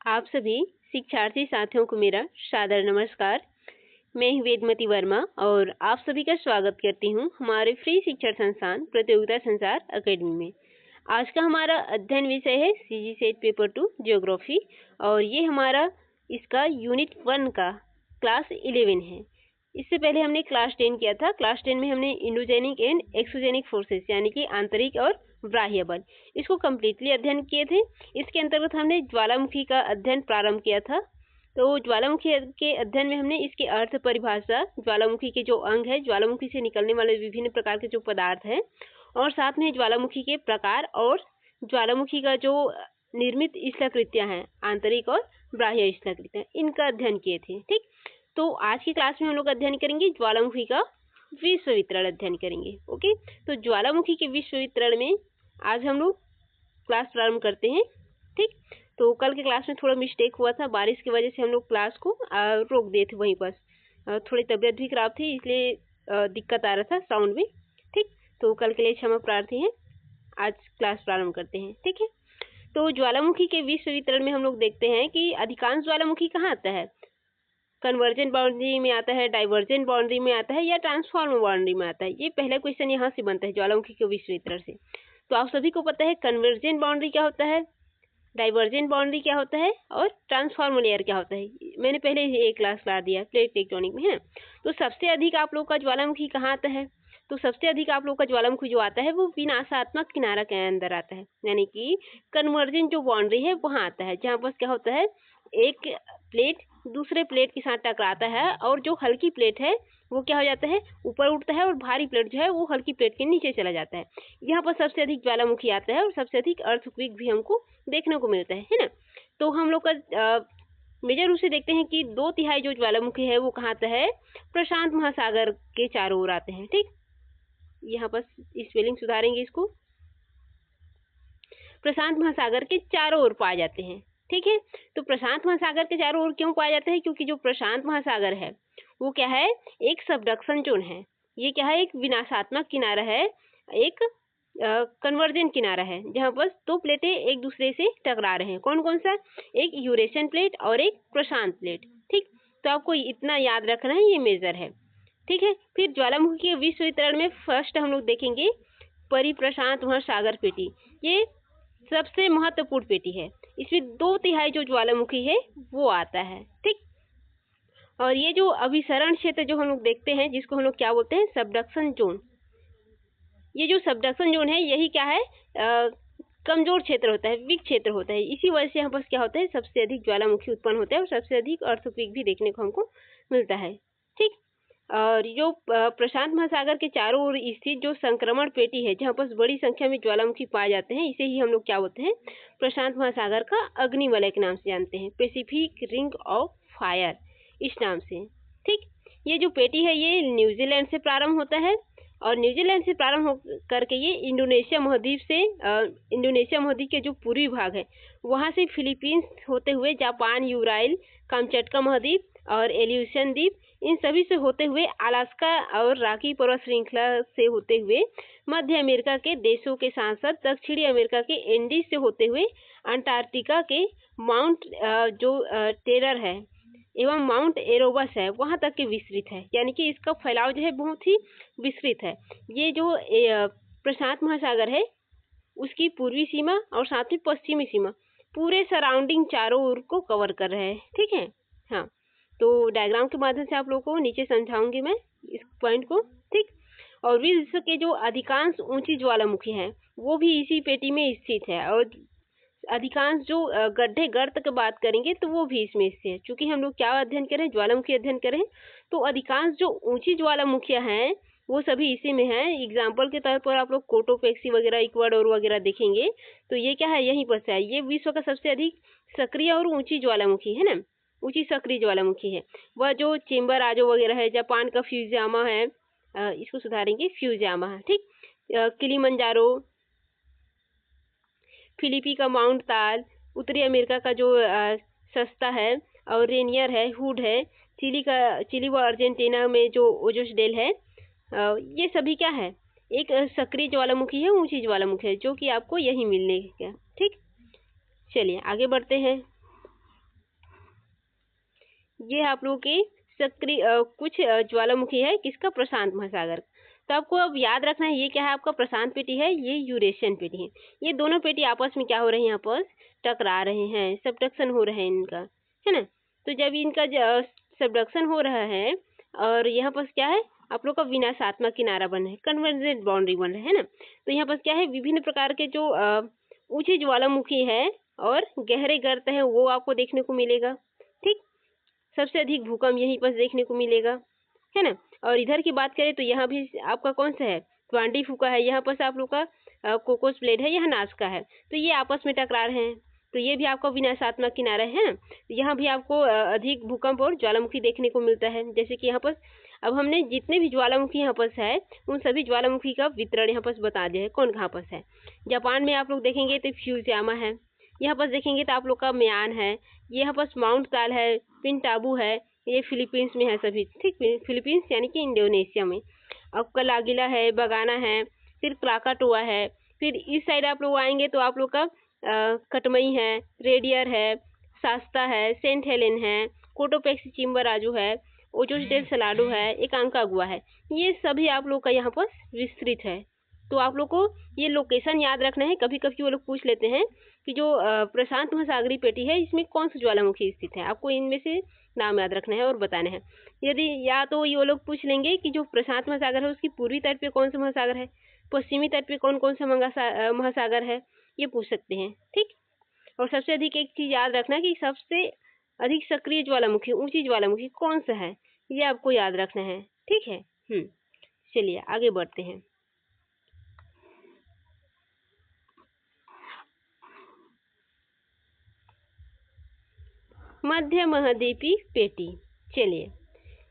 आप सभी शिक्षार्थी साथियों को मेरा सादर नमस्कार। मैं वेदमती वर्मा और आप सभी का स्वागत करती हूँ हमारे फ्री शिक्षण संस्थान प्रतियोगिता संसार अकेडमी में। आज का हमारा अध्ययन विषय है सीजी सेट पेपर 2 ज्योग्राफी और ये हमारा इसका यूनिट 1 का क्लास 11 है। इससे पहले हमने क्लास 10 किया था। क्लास 10 में हमने इंडोजेनिक एंड एक्सोजेनिक फोर्सेस यानी कि आंतरिक और बाह्य बल इसको कम्प्लीटली अध्ययन किए थे। इसके अंतर्गत हमने ज्वालामुखी का अध्ययन प्रारंभ किया था। तो ज्वालामुखी के अध्ययन में हमने इसके अर्थ, परिभाषा, ज्वालामुखी के जो अंग है, ज्वालामुखी से निकलने वाले विभिन्न प्रकार के जो पदार्थ हैं और साथ में ज्वालामुखी के प्रकार और ज्वालामुखी का जो निर्मित स्थलाकृतियां हैं, आंतरिक और बाह्य स्थलाकृतियां, इनका अध्ययन किए थे। ठीक, तो आज की क्लास में हम लोग अध्ययन करेंगे ज्वालामुखी का विश्व वितरण अध्ययन करेंगे। ओके, तो ज्वालामुखी के विश्व वितरण में आज हम लोग क्लास प्रारंभ करते हैं। ठीक, तो कल के क्लास में थोड़ा मिस्टेक हुआ था, बारिश की वजह से हम लोग क्लास को रोक दिए थे वहीं पर। थोड़ी तबीयत भी खराब थी इसलिए दिक्कत आ रहा था साउंड में। ठीक, तो कल के लिए क्षमा प्रार्थी हैं। आज क्लास प्रारंभ करते हैं। ठीक है, तो ज्वालामुखी के विश्व वितरण में हम लोग देखते हैं कि अधिकांश ज्वालामुखी कहाँ आता है, कन्वर्जेंट बाउंड्री में आता है, डाइवर्जेंट बाउंड्री में आता है या ट्रांसफॉर्म बाउंड्री में आता है। ये पहला क्वेश्चन यहाँ से बनता है ज्वालामुखी के विश्व वितरण से। तो आप सभी को पता है कन्वर्जेंट बाउंड्री क्या होता है, डाइवर्जेंट बाउंड्री क्या होता है और ट्रांसफॉर्म लेयर क्या होता है। मैंने पहले ही एक क्लास ला दिया प्लेट टेक्टोनिक में, है ना। तो सबसे अधिक आप लोग का ज्वालामुखी कहाँ आता है, तो सबसे अधिक आप लोग का ज्वालामुखी जो आता है वो विनाशात्मक किनारा के अंदर आता है, यानी कि कन्वर्जेंट जो बाउंड्री है वहाँ आता है, जहाँ पर क्या होता है एक प्लेट दूसरे प्लेट के साथ टकराता है और जो हल्की प्लेट है वो क्या हो जाता है, ऊपर उठता है और भारी प्लेट जो है वो हल्की प्लेट के नीचे चला जाता है। यहाँ पर सबसे अधिक ज्वालामुखी आता है और सबसे अधिक अर्थक्वेक भी हमको देखने को मिलता है ना। तो हम लोग का मेजर रूप से देखते हैं कि 2/3 जो ज्वालामुखी है वो कहाँ आता है, प्रशांत महासागर के चारों ओर आते हैं। ठीक, यहाँ पर स्पेलिंग सुधारेंगे इसको, प्रशांत महासागर के चारों ओर पाए जाते हैं। ठीक है, तो प्रशांत महासागर के चारों ओर क्यों पाए जाते हैं, क्योंकि जो प्रशांत महासागर है वो क्या है, एक सबडक्शन जोन है। ये क्या है, एक विनाशात्मक किनारा है, एक कन्वर्जेंट किनारा है, जहाँ पर दो प्लेटें एक दूसरे से टकरा रहे हैं। कौन कौन सा, एक यूरेशियन प्लेट और एक प्रशांत प्लेट। ठीक, तो आपको इतना याद रखना है, ये मेजर है। ठीक है, फिर ज्वालामुखी के विश्व वितरण में फर्स्ट हम लोग देखेंगे परिप्रशांत महासागर पेटी। ये सबसे महत्वपूर्ण पेटी है, इसमें 2/3 जो ज्वालामुखी है वो आता है। ठीक, और ये जो अभिसरण क्षेत्र जो हम लोग देखते हैं जिसको हम लोग क्या बोलते हैं, सबडक्शन जोन। ये जो सबडक्शन जोन है यही क्या है, कमजोर क्षेत्र होता है, वीक क्षेत्र होता है। इसी वजह से यहाँ पर क्या होता है, सबसे अधिक ज्वालामुखी उत्पन्न होता है और सबसे अधिक अर्थक्वेक भी देखने को हमको मिलता है। ठीक, और जो प्रशांत महासागर के चारों ओर स्थित जो संक्रमण पेटी है जहाँ पर बड़ी संख्या में ज्वालामुखी पाए जाते हैं, इसे ही हम लोग क्या बोलते हैं, प्रशांत महासागर का अग्निवलय के नाम से जानते हैं, पैसिफिक रिंग ऑफ फायर इस नाम से। ठीक, ये जो पेटी है ये न्यूजीलैंड से प्रारंभ होता है और न्यूजीलैंड से प्रारंभ हो करके ये इंडोनेशिया महाद्वीप के जो पूर्वी भाग है वहाँ से फिलीपींस होते हुए जापान, यूराइल, कामचटका महाद्वीप और एल्यूशन द्वीप, इन सभी से होते हुए अलास्का और रॉकी पर्वत श्रृंखला से होते हुए मध्य अमेरिका के देशों के साथ साथ दक्षिणी अमेरिका के एंडीज से होते हुए अंटार्कटिका के माउंट जो टेरर है एवं माउंट एरोबस है वहां तक के विस्तृत है, यानी कि इसका फैलाव जो है बहुत ही विस्तृत है। ये जो प्रशांत महासागर है उसकी पूर्वी सीमा और साथ ही पश्चिमी सीमा पूरे सराउंडिंग चारों ओर को कवर कर रहे हैं। ठीक है, हाँ, तो डायग्राम के माध्यम से आप लोगों को नीचे समझाऊंगी मैं इस पॉइंट को। ठीक, और विश्व के जो अधिकांश ऊंची ज्वालामुखी हैं वो भी इसी पेटी में स्थित है और अधिकांश जो गड्ढे गर्त की बात करेंगे तो वो भी इसमें से है। चूंकि हम लोग क्या अध्ययन करें, ज्वालामुखी अध्ययन करें, तो अधिकांश जो ऊंची ज्वालामुखियां हैं वो सभी इसी में है। एग्जाम्पल के तौर पर आप लोग कोटोपेक्सी वगैरह, इक्वाडोर वगैरह देखेंगे तो ये क्या है, यहीं पर से है। ये विश्व का सबसे अधिक सक्रिय और ऊंची ज्वालामुखी है ना, ऊंची सक्रिय ज्वालामुखी है। वह जो चेम्बर आजो वगैरह है, जापान का फ्यूजियामा है, इसको सुधारेंगे फ्यूजियामा है। ठीक, किलिमंजारो, फिलिपी का माउंट ताल, उत्तरी अमेरिका का जो सस्ता है और रेनियर है, हुड है, चिली व अर्जेंटीना में जो ओजोसडेल है, ये सभी क्या है, एक सक्रिय ज्वालामुखी है, ऊंची ज्वालामुखी है, जो कि आपको यही मिलने का। ठीक, चलिए आगे बढ़ते हैं। ये आप लोगों के सक्रिय कुछ ज्वालामुखी है किसका, प्रशांत महासागर। तो आपको अब याद रखना है ये क्या है, आपका प्रशांत पेटी है, ये यूरेशियन पेटी है। ये दोनों पेटी आपस में क्या हो रहे हैं, यहाँ पर टकरा रहे हैं, सबडक्शन हो रहा है इनका, है ना। तो जब इनका सबडक्शन हो रहा है और यहाँ पर क्या है, आप लोग का विनाशात्मक किनारा बन रहा है, कन्वर्जेंट बाउंड्री बन रहा है ना। तो यहाँ पर क्या है, विभिन्न प्रकार के जो ऊंचे ज्वालामुखी है और गहरे गर्त है वो आपको देखने को मिलेगा। ठीक, सबसे अधिक भूकंप यहीं पर देखने को मिलेगा, है ना। और इधर की बात करें तो यहाँ भी आपका कौन सा है, ट्वांटी फूका है, यहाँ पर से आप लोग का कोकोस प्लेट है, यह नासका है। तो ये आपस में टकरा रहे हैं, तो ये भी आपका विनाशात्मक किनारा है ना। यहाँ भी आपको अधिक भूकंप और ज्वालामुखी देखने को मिलता है। जैसे कि यहाँ पर अब हमने जितने भी ज्वालामुखी यहाँ पर है उन सभी ज्वालामुखी का वितरण यहाँ पर बता दिया है, कौन कहाँ पर है। जापान में आप लोग देखेंगे तो फ्यूजियामा है, यहाँ पर देखेंगे तो आप लोग का म्यान है, यहाँ पर माउंट ताल है, पिंटाबू है, ये फिलीपींस में है सभी। ठीक, फिलीपींस यानी कि इंडोनेशिया में। अब कलागिला है, बगाना है, फिर क्राकाटोआ है। फिर इस साइड आप लोग आएंगे तो आप लोग का कटमई है, रेडियर है, शास्ता है, सेंट हेलेन है, कोटोपेक्सी चिम्बराजू है, ओचोच डेल सलाडो है, एकांकागुआ है। ये सभी आप लोग का यहाँ पर विस्तृत है। तो आप लोग को ये लोकेशन याद रखना है। कभी कभी वो लोग पूछ लेते हैं कि जो प्रशांत महासागरीय पेटी है इसमें कौन सा ज्वालामुखी स्थित है, आपको इनमें से नाम याद रखना है और बताना है। यदि या तो ये लोग पूछ लेंगे कि जो प्रशांत महासागर है उसकी पूर्वी तट पे कौन सा महासागर है, पश्चिमी तट पे कौन कौन सा महासागर है, ये पूछ सकते हैं। ठीक, और सबसे अधिक एक चीज याद रखना कि सबसे अधिक सक्रिय ज्वालामुखी, ऊंची ज्वालामुखी कौन सा है, ये आपको याद रखना है। ठीक है, चलिए आगे बढ़ते हैं। मध्य महाद्वीपीय पेटी। चलिए,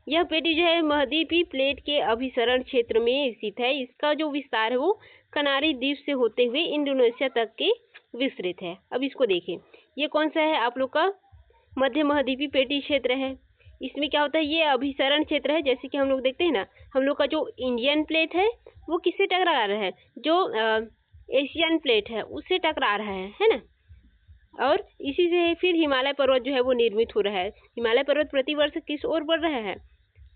यह पेटी जो है महाद्वीपीय प्लेट के अभिसरण क्षेत्र में स्थित है। इसका जो विस्तार है वो कनारी द्वीप से होते हुए इंडोनेशिया तक के विस्तृत है। अब इसको देखें, ये कौन सा है, आप लोग का मध्य महाद्वीपीय पेटी क्षेत्र है। इसमें क्या होता है, ये अभिसरण क्षेत्र है। जैसे कि हम लोग देखते हैं ना, हम लोग का जो इंडियन प्लेट है वो किससे टकरा रहा है, जो एशियन प्लेट है उससे टकरा रहा है ना। और इसी से फिर हिमालय पर्वत जो है वो निर्मित हो रहा है। हिमालय पर्वत प्रतिवर्ष किस ओर बढ़ रहा है,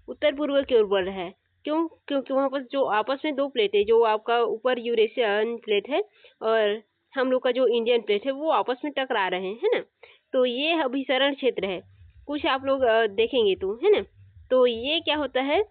उत्तर पूर्व की ओर बढ़ रहा है। क्यों, क्योंकि वहाँ पर जो आपस में दो प्लेट है, जो आपका ऊपर यूरेशियन प्लेट है और हम लोग का जो इंडियन प्लेट है वो आपस में टकरा रहे हैं, है ना। तो ये अभिसरण क्षेत्र है, कुछ आप लोग देखेंगे तो, है ना। तो ये क्या होता है,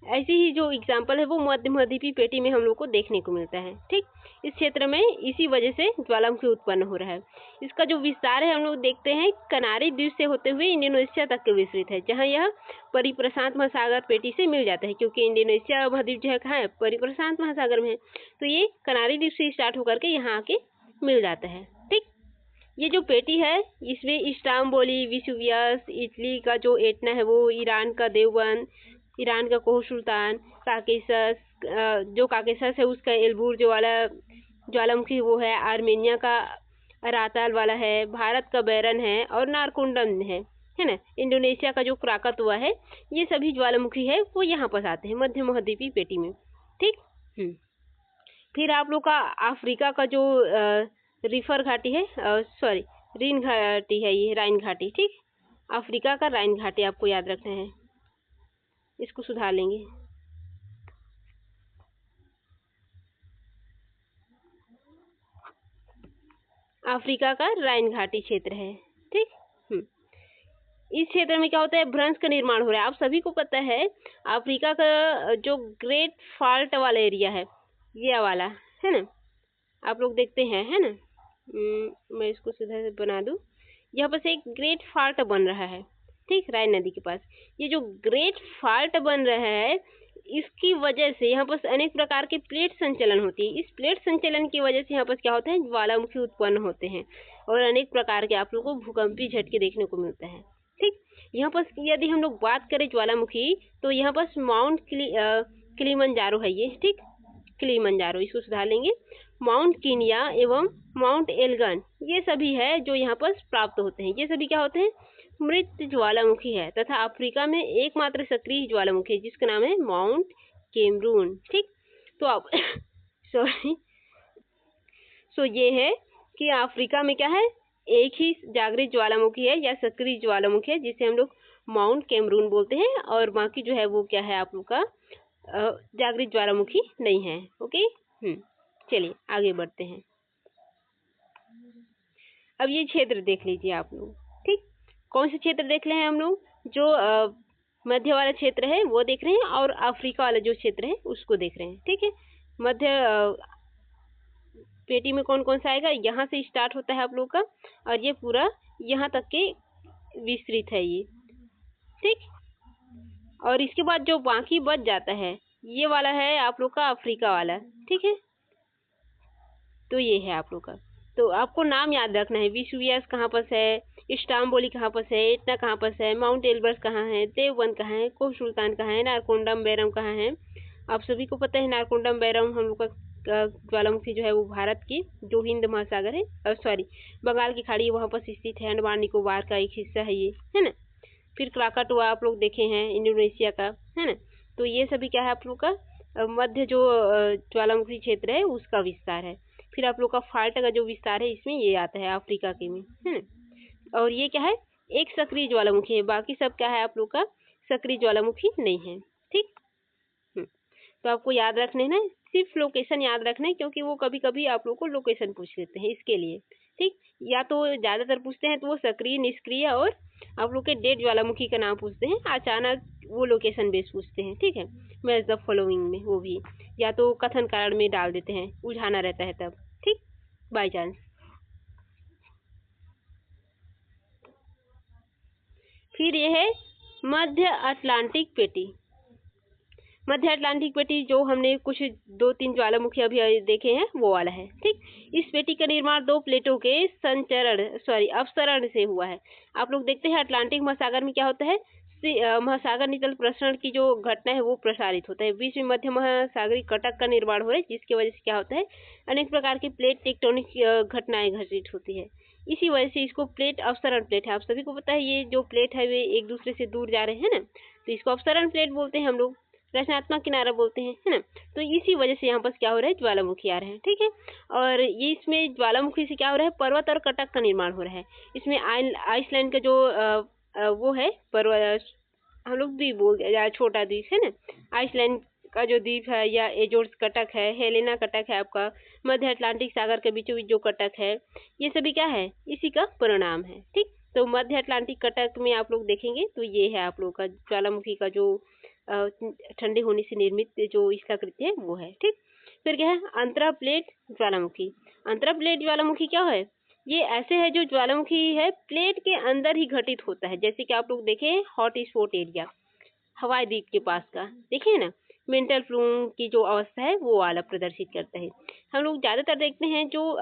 ऐसी ही जो एग्जाम्पल है वो मध्य महाद्वीपीय पेटी में हम लोग को देखने को मिलता है। ठीक, इस क्षेत्र में इसी वजह से ज्वालामुखी उत्पन्न हो रहा है। इसका जो विस्तार है हम लोग देखते हैं कनारी द्वीप से होते हुए इंडोनेशिया तक के विस्तृत है, जहाँ यह परिप्रशांत महासागर पेटी से मिल जाता है। क्योंकि इंडोनेशिया महाद्वीप जो है कहाँ है, परिप्रशांत महासागर में है। तो ये कनारी द्वीप से स्टार्ट होकर के यहाँ आके मिल जाता है। ठीक, ये जो पेटी है इसमें इस्तांबुल, वेसुवियस, इटली का जो एटना है वो, ईरान का देवबंद, ईरान का कोह सुल्तान, काकेशस, जो काकेशस है उसका एल्बुर्ज वाला ज्वालामुखी वो है, आर्मेनिया का अराताल वाला है, भारत का बैरन है और नारकोंडम है ना। इंडोनेशिया का जो क्राकातुआ है, ये सभी ज्वालामुखी है वो यहाँ पर आते हैं मध्य महाद्वीपीय पेटी में। ठीक, फिर आप लोग का अफ्रीका का जो रिफर घाटी है, सॉरी रीन घाटी है, ये राइन घाटी। ठीक, अफ्रीका का राइन घाटी आपको याद रखना है, इसको सुधार लेंगे। अफ्रीका का राइन घाटी क्षेत्र है। ठीक, इस क्षेत्र में क्या होता है, भ्रंश का निर्माण हो रहा है। आप सभी को पता है अफ्रीका का जो ग्रेट फॉल्ट वाला एरिया है, ये वाला है ना, आप लोग देखते हैं, है ना। मैं इसको सीधा से बना दूं, यहाँ पर से एक ग्रेट फॉल्ट बन रहा है। ठीक, राइन नदी के पास ये जो ग्रेट फॉल्ट बन रहा है, इसकी वजह से यहाँ पर अनेक प्रकार के प्लेट संचलन होती है। इस प्लेट संचलन की वजह से यहाँ पर क्या होता है, ज्वालामुखी उत्पन्न होते हैं और अनेक प्रकार के आप लोगों को भूकंपी झटके देखने को मिलता है। ठीक, यहाँ पर यदि हम लोग बात करें ज्वालामुखी, तो यहाँ पर माउंट किलिमंजारो है ये। ठीक, किलिमंजारो, इसको सुधार लेंगे। माउंट कीनिया एवं माउंट एल्गन, ये सभी है जो यहाँ पर प्राप्त होते हैं। ये सभी क्या होते हैं, मृत ज्वालामुखी है तथा अफ्रीका में एकमात्र सक्रिय ज्वालामुखी है जिसका नाम है माउंट कैमरून। ठीक, तो आप सॉरी, सो ये है कि अफ्रीका में क्या है, एक ही जागृत ज्वालामुखी है या सक्रिय ज्वालामुखी है जिसे हम लोग माउंट कैमरून बोलते हैं, और बाकी जो है वो क्या है आप लोग का जागृत ज्वालामुखी नहीं है। ओके, चलिए आगे बढ़ते हैं। अब ये क्षेत्र देख लीजिए आप लोग। ठीक, कौन से क्षेत्र देख रहे हैं हम लोग? जो मध्य वाला क्षेत्र है वो देख रहे हैं, और अफ्रीका वाला जो क्षेत्र है उसको देख रहे हैं। ठीक है, मध्य पेटी में कौन कौन सा आएगा? यहाँ से स्टार्ट होता है आप लोग का, और ये पूरा यहाँ तक के विस्तृत है ये। ठीक, और इसके बाद जो बाकी बच जाता है ये वाला है आप लोग का अफ्रीका वाला। ठीक है, तो ये है आप लोग का। तो आपको नाम याद रखना है। विसुवियस कहाँ पर है, इस्तांबुल कहाँ पर है, इतना कहाँ पर है, माउंट एल्ब्रस कहाँ है, देवबंद कहाँ है, कोह सुल्तान कहाँ है, नारकोंडम बैरम कहाँ है। आप सभी को पता है नारकोंडम बैरम हम लोग का ज्वालामुखी जो है वो भारत की जो हिंद महासागर है, सॉरी बंगाल की खाड़ी वहाँ पर स्थित है, अंडमान निकोबार का एक हिस्सा है ये, है ना। फिर क्राकाटोआ आप लोग देखे हैं, इंडोनेशिया का, है ना। तो ये सभी क्या है आप लोग का मध्य जो ज्वालामुखी क्षेत्र है उसका विस्तार है। फिर आप लोग का फाल्टा का जो विस्तार है इसमें ये आता है अफ्रीका के में, है ना। और ये क्या है? एक सक्रिय ज्वालामुखी है, बाकी सब क्या है आप लोग का सक्रिय ज्वालामुखी नहीं है। ठीक, तो आपको याद रखना है ना, सिर्फ लोकेशन याद रखना है, क्योंकि वो कभी कभी आप लोग को लोकेशन पूछ लेते हैं इसके लिए। ठीक, या तो ज्यादातर पूछते हैं तो वो सक्रिय, निष्क्रिय और आप लोग के डेड ज्वालामुखी का नाम पूछते हैं। अचानक वो लोकेशन बेस पूछते हैं। ठीक है, मैच द फॉलोइंग में वो भी या तो कथन कारण में डाल देते हैं, उलझाना रहता है तब। ठीक, बाय चांस। फिर ये है मध्य अटलांटिक पेटी। मध्य अटलांटिक पेटी जो हमने कुछ 2-3 ज्वालामुखी अभी देखे हैं वो वाला है। ठीक, इस पेटी का निर्माण 2 प्लेटों के अपसरण से हुआ है। आप लोग देखते हैं अटलांटिक महासागर में क्या होता है, महासागर नितल प्रसरण की जो घटना है वो प्रसारित होता है। बीच में मध्य महासागरीय कटक का निर्माण हो रहा है, जिसकी वजह से क्या होता है अनेक प्रकार की प्लेट टेक्टोनिक घटनाएं घटित होती है। इसी वजह से इसको प्लेट अपसरण प्लेट है। आप सभी को पता है ये जो प्लेट है वे एक दूसरे से दूर जा रहे हैं ना, तो इसको अपसरण प्लेट बोलते हैं हम लोग, रचनात्मक किनारा बोलते हैं, है ना। तो इसी वजह से यहाँ पर क्या हो रहा है, ज्वालामुखी आ रहे हैं। ठीक है, और ये इसमें ज्वालामुखी से क्या हो रहा है, पर्वत और कटक का निर्माण हो रहा है। इसमें आइसलैंड का जो वो है पर्वत, हम लोग द्वीप बोलते हैं, छोटा द्वीप है ना, आइसलैंड का जो द्वीप है, या एजोर्स कटक है, हेलेना कटक है आपका, मध्य अटलांटिक सागर के बीचों बीच जो कटक है, ये सभी क्या है, इसी का परिणाम है। ठीक, तो मध्य अटलांटिक कटक में आप लोग देखेंगे तो ये है आप लोग का ज्वालामुखी का जो ठंडे होने से निर्मित जो इसका कृत्य है वो है। ठीक, फिर क्या है अंतरा प्लेट ज्वालामुखी। अंतरा प्लेट ज्वालामुखी क्या है, ये ऐसे है जो ज्वालामुखी है प्लेट के अंदर ही घटित होता है। जैसे कि आप लोग देखे हॉट स्पॉट एरिया हवाई द्वीप के पास का, देखे ना, मेंटल फ्लूम की जो अवस्था है वो वाला प्रदर्शित करता है। हम लोग ज्यादातर देखते हैं जो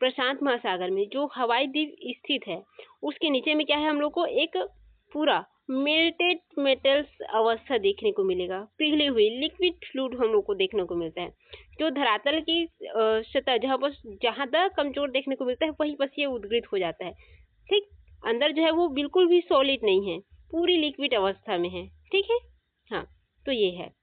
प्रशांत महासागर में जो हवाई द्वीप स्थित है उसके नीचे में क्या है, हम लोग को एक पूरा मेल्टेड मेटल्स अवस्था देखने को मिलेगा, पिघली हुई लिक्विड फ्लूइड हम लोग को देखने को मिलता है। जो धरातल की सतह जहाँ तक कमजोर देखने को मिलता है वहीं पर ये उद्गृत हो जाता है। ठीक, अंदर जो है वो बिल्कुल भी सॉलिड नहीं है, पूरी लिक्विड अवस्था में है। ठीक है, हाँ, तो ये है,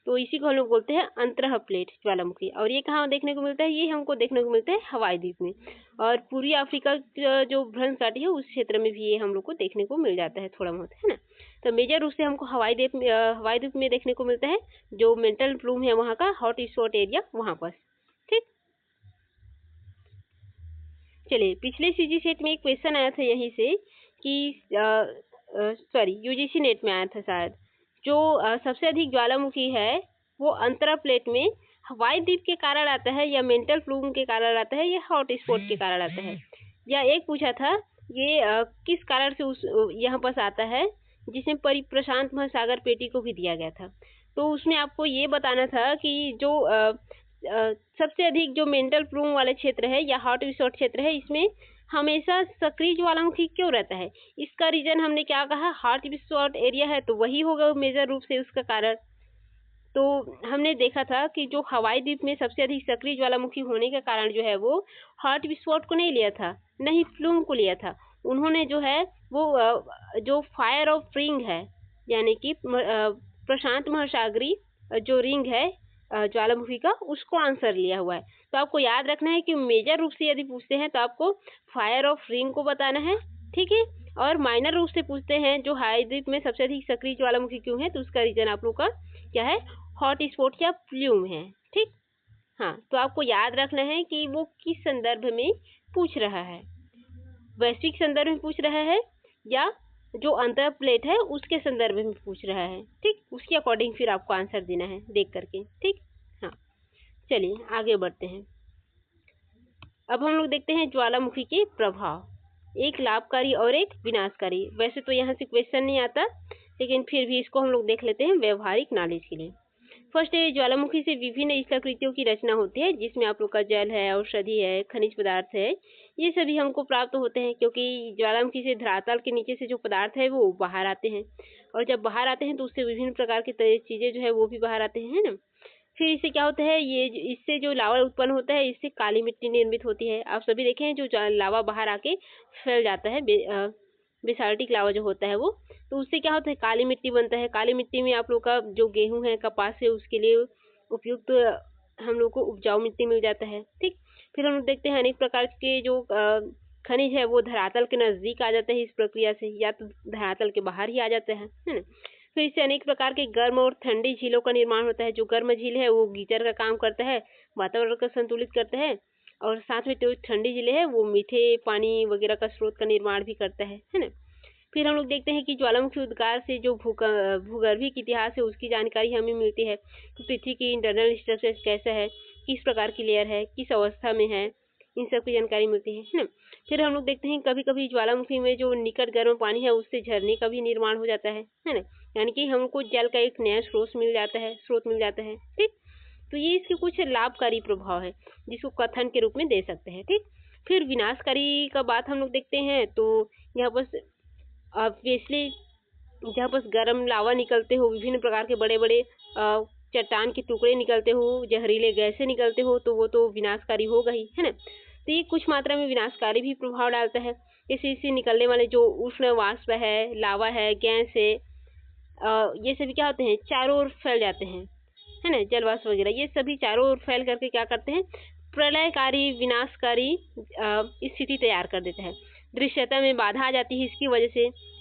तो इसी को हम लोग बोलते हैं अंतरह प्लेट ज्वालामुखी। और ये कहाँ देखने को मिलता है, ये हमको देखने को मिलता है हवाई द्वीप में, और पूरी अफ्रीका जो भ्रंश घाटी है उस क्षेत्र में भी ये हम लोग को देखने को मिल जाता है थोड़ा बहुत, है ना। तो मेजर रूप से हमको हवाई द्वीप में देखने को मिलता है, जो मेंटल प्लूम है वहाँ का हॉट स्पॉट एरिया वहाँ पर। ठीक, चलिए पिछले सीजी सेट में एक क्वेश्चन आया था यहीं से कि सॉरी यूजीसी नेट में आया था शायद, जो सबसे अधिक ज्वालामुखी है वो अंतरा प्लेट में हवाई द्वीप के कारण आता है, या मेंटल फ्लूम के कारण आता है, या हॉट स्पॉट के कारण आता है। या एक पूछा था ये किस कारण से उस यहाँ पर आता है, जिसमें प्रशांत महासागर पेटी को भी दिया गया था। तो उसमें आपको ये बताना था कि जो सबसे अधिक जो मेंटल फ्लूम वाला क्षेत्र है या हॉट स्पॉट क्षेत्र है, इसमें हमेशा सक्रिय ज्वालामुखी क्यों रहता है। इसका रीजन हमने क्या कहा, हॉट स्पॉट एरिया है तो वही होगा मेजर रूप से उसका कारण। तो हमने देखा था कि जो हवाई द्वीप में सबसे अधिक सक्रिय ज्वालामुखी होने का कारण जो है वो हॉट स्पॉट को नहीं लिया था, नहीं फ्लूम को लिया था। उन्होंने जो है वो जो फायर ऑफ रिंग है, यानी कि प्रशांत महासागरीय जो रिंग है ज्वालामुखी का, उसको आंसर लिया हुआ है। तो आपको याद रखना है कि मेजर रूप से यदि पूछते हैं तो आपको फायर ऑफ रिंग को बताना है, ठीक है। और माइनर रूप से पूछते हैं जो हाईद्वीप में सबसे अधिक सक्रिय ज्वालामुखी क्यों है, तो उसका रीजन आप लोग का क्या है, हॉट स्पॉट या प्लूम है, ठीक। हाँ, तो आपको याद रखना है कि वो किस संदर्भ में पूछ रहा है, वैश्विक संदर्भ में पूछ रहा है या जो अंतर प्लेट है उसके संदर्भ में पूछ रहा है, ठीक। उसके अकॉर्डिंग फिर आपको आंसर देना है देख करके, ठीक। हाँ, चलिए आगे बढ़ते हैं। अब हम लोग देखते हैं ज्वालामुखी के प्रभाव, एक लाभकारी और एक विनाशकारी। वैसे तो यहाँ से क्वेश्चन नहीं आता, लेकिन फिर भी इसको हम लोग देख लेते हैं व्यवहारिक नॉलेज के लिए। फर्स्ट है, ज्वालामुखी से विभिन्न स्थलाकृतियों की रचना होती है, जिसमें आप लोग का जल है, औषधि है, खनिज पदार्थ है, ये सभी हमको प्राप्त होते हैं, क्योंकि ज्वालामुखी से धरातल के नीचे से जो पदार्थ है वो बाहर आते हैं, और जब बाहर आते हैं तो उससे विभिन्न प्रकार की चीजें जो है वो भी बाहर आते हैं, है ना। फिर इससे क्या होता है, ये इससे जो लावा उत्पन्न होता है, इससे काली मिट्टी निर्मित होती है। आप सभी देखे हैं जो लावा बाहर आके फैल जाता है, बेसाल्टिक लावा जो होता है वो, तो उससे क्या होता है, काली मिट्टी बनता है। काली मिट्टी में आप लोग का जो गेहूं है, कपास है, उसके लिए उपयुक्त हम लोग को उपजाऊ मिट्टी मिल जाता है, ठीक। फिर हम लोग देखते हैं अनेक प्रकार के जो खनिज है वो धरातल के नजदीक आ जाते हैं इस प्रक्रिया से, या तो धरातल के बाहर ही आ जाते हैं, है ना। फिर इससे अनेक प्रकार के गर्म और ठंडी झीलों का निर्माण होता है। जो गर्म झील है वो गीजर का काम करता है, वातावरण को संतुलित करता है, और साथ में जो ठंडी झीलें है वो मीठे पानी वगैरह का स्रोत का निर्माण भी करता है ना। फिर हम लोग देखते हैं कि ज्वालामुखी उद्गार से जो भूगर्भिक इतिहास है उसकी जानकारी हमें मिलती है, कि पृथ्वी की इंटरनल स्ट्रक्चर कैसा है, किस प्रकार की लेयर है, किस अवस्था में है, इन सब की जानकारी मिलती है ना। फिर हम लोग देखते हैं कभी कभी ज्वालामुखी में जो निकट गर्म पानी है उससे झरने का भी निर्माण हो जाता है ना, यानी कि हमको जल का एक नया स्रोत मिल जाता है, ठीक। तो ये इसके कुछ लाभकारी प्रभाव है जिसको कथन के रूप में दे सकते हैं, ठीक। फिर विनाशकारी का बात हम लोग देखते हैं, तो यहाँ पर ऑब्वियसली जहाँ बस गर्म लावा निकलते हो, विभिन्न प्रकार के बड़े बड़े चट्टान के टुकड़े निकलते हो, जहरीले गैसें निकलते हो, तो वो तो विनाशकारी होगा ही, है ना। तो ये कुछ मात्रा में विनाशकारी भी प्रभाव डालता है। इससे निकलने वाले जो उष्ण वाष्प है, लावा है, गैस है, ये सभी क्या होते हैं, चारों ओर फैल जाते हैं, है ना। जलवाष्प वगैरह ये सभी चारों ओर फैल करके क्या करते हैं, प्रलयकारी विनाशकारी स्थिति तैयार कर देता है। दृश्यता में बाधा आ जाती है इसकी वजह से,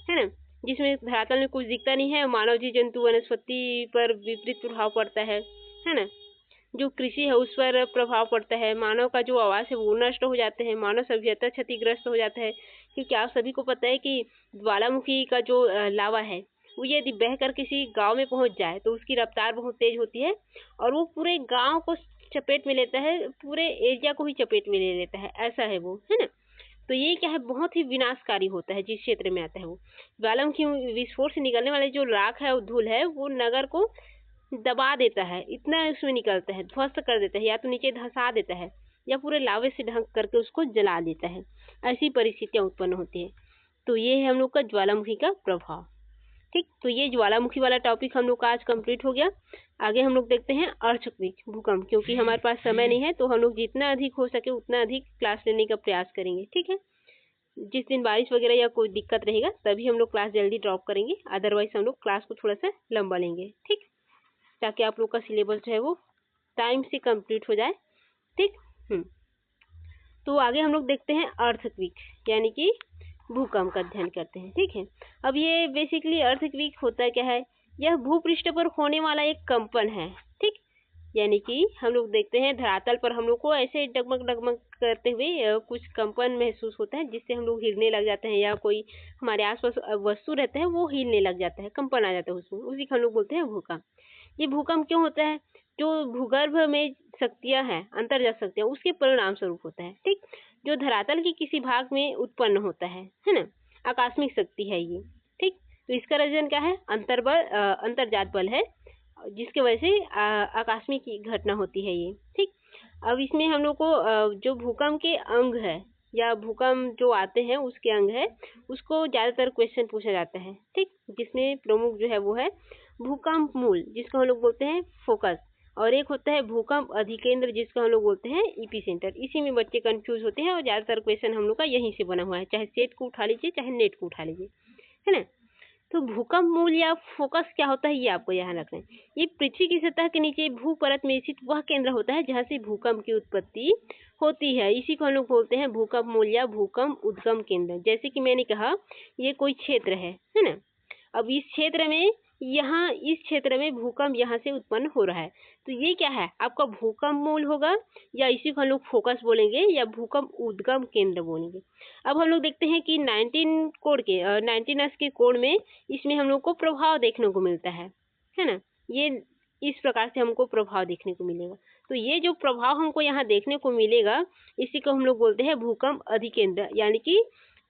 है ना, जिसमें धरातल में कुछ दिखता नहीं है। मानव जीव जंतु वनस्पति पर विपरीत प्रभाव पड़ता है ना। जो कृषि है उस पर प्रभाव पड़ता है। मानव का जो आवास है वो नष्ट हो जाते हैं, मानव सभ्यता क्षतिग्रस्त हो जाता है। क्योंकि आप सभी को पता है कि ज्वालामुखी का जो लावा है वो यदि बहकर किसी गांव में पहुंच जाए तो उसकी रफ्तार बहुत तेज होती है, और वो पूरे गांव को चपेट में लेता है, पूरे एरिया को ही चपेट में ले लेता है, ऐसा है वो, है ना। तो ये क्या है, बहुत ही विनाशकारी होता है जिस क्षेत्र में आता है वो। ज्वालामुखी विस्फोट से निकलने वाले जो राख है, धूल है, वो नगर को दबा देता है, इतना उसमें निकलता है, ध्वस्त कर देता है, या तो नीचे धंसा देता है, या पूरे लावे से ढक करके उसको जला देता है। ऐसी परिस्थितियां उत्पन्न होती है। तो ये है हम लोग का ज्वालामुखी का प्रभाव, ठीक। तो ये ज्वालामुखी वाला टॉपिक हम लोग का आज कंप्लीट हो गया। आगे हम लोग देखते हैं अर्थक्वेक, भूकंप। क्योंकि हमारे पास समय नहीं है तो हम लोग जितना अधिक हो सके उतना अधिक क्लास लेने का प्रयास करेंगे, ठीक है। जिस दिन बारिश वगैरह या कोई दिक्कत रहेगा तभी हम लोग क्लास जल्दी ड्रॉप करेंगे, अदरवाइज हम लोग क्लास को थोड़ा सा लंबा लेंगे, ठीक, ताकि आप लोग का सिलेबस जो है वो टाइम से कंप्लीट हो जाए, ठीक। तो आगे हम लोग देखते हैं अर्थक्वेक, यानी कि भूकंप का अध्ययन करते हैं, ठीक है। अब ये बेसिकली अर्थक्वेक होता क्या है, यह भूपृष्ठ पर होने वाला एक कंपन है, ठीक। यानी कि हम लोग देखते हैं धरातल पर हम लोग को ऐसे डगमग डगमग करते हुए कुछ कंपन महसूस होता है, जिससे हम लोग हिलने लग जाते हैं, या कोई हमारे आसपास वस्तु रहता है वो हिलने लग जाता है, कंपन आ जाता है उसमें, उसी को हम लोग बोलते हैं भूकंप। ये भूकंप क्यों होता है, जो भूगर्भ में शक्तियां हैं, अंतर्जात शक्तियां, उसके परिणाम स्वरूप होता है, ठीक। जो धरातल के किसी भाग में उत्पन्न होता है ना, आकस्मिक शक्ति है ये, ठीक। तो इसका रीजन क्या है, अंतर्जात बल है, जिसके वजह से आकस्मिक घटना होती है ये, ठीक। अब इसमें हम लोग को जो भूकंप के अंग है, या भूकंप जो आते हैं उसके अंग है, उसको ज्यादातर क्वेश्चन पूछा जाता है, ठीक। जिसमें प्रमुख जो है वो है भूकंप मूल, जिसको हम लोग बोलते हैं फोकस, और एक होता है भूकंप अधिकेंद्र, जिसको हम लोग बोलते हैं ईपी सेंटर। इसी में बच्चे कंफ्यूज होते हैं, और ज्यादातर क्वेश्चन हम लोग का यहीं से बना हुआ है, चाहे सेट को उठा लीजिए चाहे नेट को उठा लीजिए, है ना। तो भूकंप मूल या फोकस क्या होता है ये आपको यहाँ रखना है। ये पृथ्वी की सतह के नीचे भू परत में स्थित वह केंद्र होता है जहाँ से भूकंप की उत्पत्ति होती है। इसी को हम लोग बोलते हैं भूकंप मूल या भूकंप उद्गम केंद्र। जैसे कि मैंने कहा ये कोई क्षेत्र है ना। अब इस क्षेत्र में यहाँ इस क्षेत्र में भूकंप यहाँ से उत्पन्न हो रहा है, तो ये क्या है आपका भूकंप मूल होगा, या इसी को हम लोग फोकस बोलेंगे या भूकंप उद्गम केंद्र बोलेंगे। अब हम लोग देखते हैं कि 19 के कोड में इसमें हम लोग को प्रभाव देखने को मिलता है ना। ये इस प्रकार से हमको प्रभाव देखने को मिलेगा। तो ये जो प्रभाव हमको यहाँ देखने को मिलेगा इसी को हम लोग बोलते हैं भूकंप अधिकेंद्र यानी कि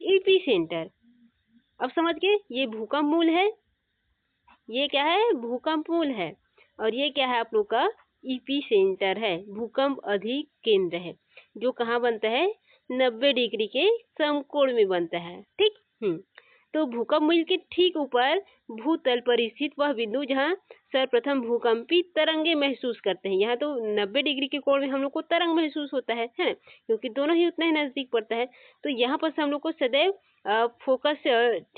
एपी सेंटर। अब समझ गए, ये भूकंप मूल है, ये क्या है भूकंप मूल है, और ये क्या है आप लोग का ईपी सेंटर है, भूकंप अधिकेंद्र है, जो कहाँ बनता है 90 डिग्री के समकोण में बनता है। ठीक। तो भूकंप मूल के ठीक ऊपर भूतल पर स्थित वह बिंदु जहाँ सर्वप्रथम भूकंपी तरंगे महसूस करते हैं। यहाँ तो 90 डिग्री के कोण में हम लोग को तरंग महसूस होता है ना, क्योंकि दोनों ही उतना ही नजदीक पड़ता है। तो यहाँ पर हम लोग को सदैव फोकस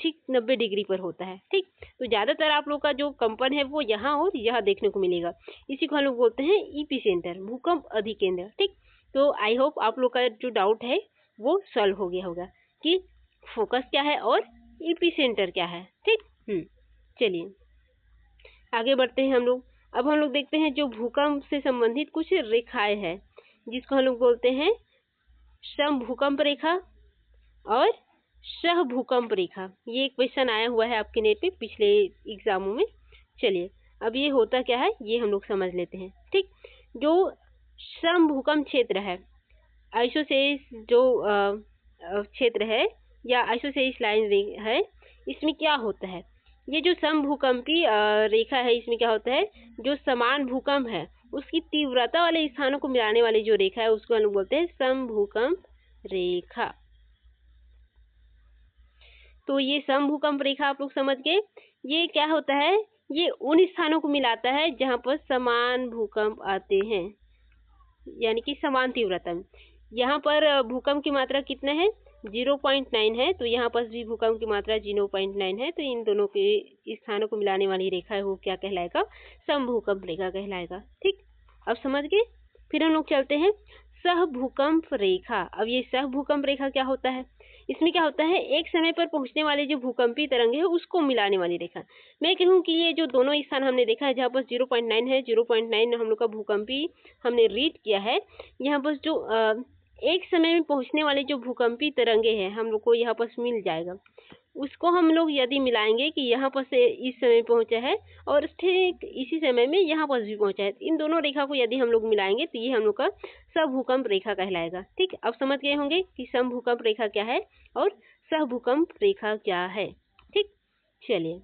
ठीक 90 डिग्री पर होता है। ठीक। तो ज्यादातर आप लोग का जो कंपन है वो यहाँ और यहाँ देखने को मिलेगा। इसी को हम लोग बोलते हैं ईपी सेंटर, भूकंप अधिकेंद्र। ठीक। तो आई होप आप लोग का जो डाउट है वो सॉल्व हो गया होगा कि फोकस क्या है और ईपी सेंटर क्या है। ठीक। चलिए आगे बढ़ते हैं हम लोग। अब हम लोग देखते हैं जो भूकंप से संबंधित कुछ रेखाएं हैं जिसको हम लोग बोलते हैं समभूकंप रेखा और सह भूकंप रेखा। ये एक क्वेश्चन आया हुआ है आपके नेट पे पिछले एग्जामों में। चलिए अब ये होता क्या है ये हम लोग समझ लेते हैं। ठीक। जो समभूकंप क्षेत्र है, आइसोसेल्स जो क्षेत्र है या आइसोसेल्स लाइन है, इसमें क्या होता है, ये जो समभूकंपी रेखा है इसमें क्या होता है जो समान भूकंप है उसकी तीव्रता वाले स्थानों को मिलाने वाली जो रेखा है उसको हम लोग बोलते हैं समभूकंप रेखा। तो ये समभूकंप रेखा आप लोग समझ गए। ये क्या होता है, ये उन स्थानों को मिलाता है जहां पर समान भूकंप आते हैं, यानी कि समान तीव्रता में। यहाँ पर भूकंप की मात्रा कितना है 0.9 है, तो यहाँ पर भी भूकंप की मात्रा 0.9 है। तो इन दोनों के स्थानों को मिलाने वाली रेखा है वो क्या कहलाएगा, समभूकंप रेखा कहलाएगा। ठीक। अब समझ गए। फिर हम लोग चलते हैं सह भूकंप रेखा। अब ये सह भूकंप रेखा क्या होता है, इसमें क्या होता है एक समय पर पहुंचने वाले जो भूकंपी तरंगे है उसको मिलाने वाली रेखा। मैं कहूँ कि ये जो दोनों स्थान हमने देखा है जहाँ पर 0.9 है, 0.9 हम लोग का भूकंपी हमने रीड किया है, यहाँ पर जो एक समय में पहुंचने वाले जो भूकंपी तरंगे हैं हम लोग को यहाँ पर मिल जाएगा। उसको हम लोग यदि मिलाएंगे कि यहाँ पर से इस समय पहुंचा है और ठीक इसी समय में यहाँ पर भी पहुंचा है, इन दोनों रेखा को यदि हम लोग मिलाएंगे तो ये हम लोग का समभूकंप रेखा कहलाएगा। ठीक। अब समझ गए होंगे कि समभूकंप रेखा क्या है और सहभूकंप रेखा क्या है। ठीक। चलिए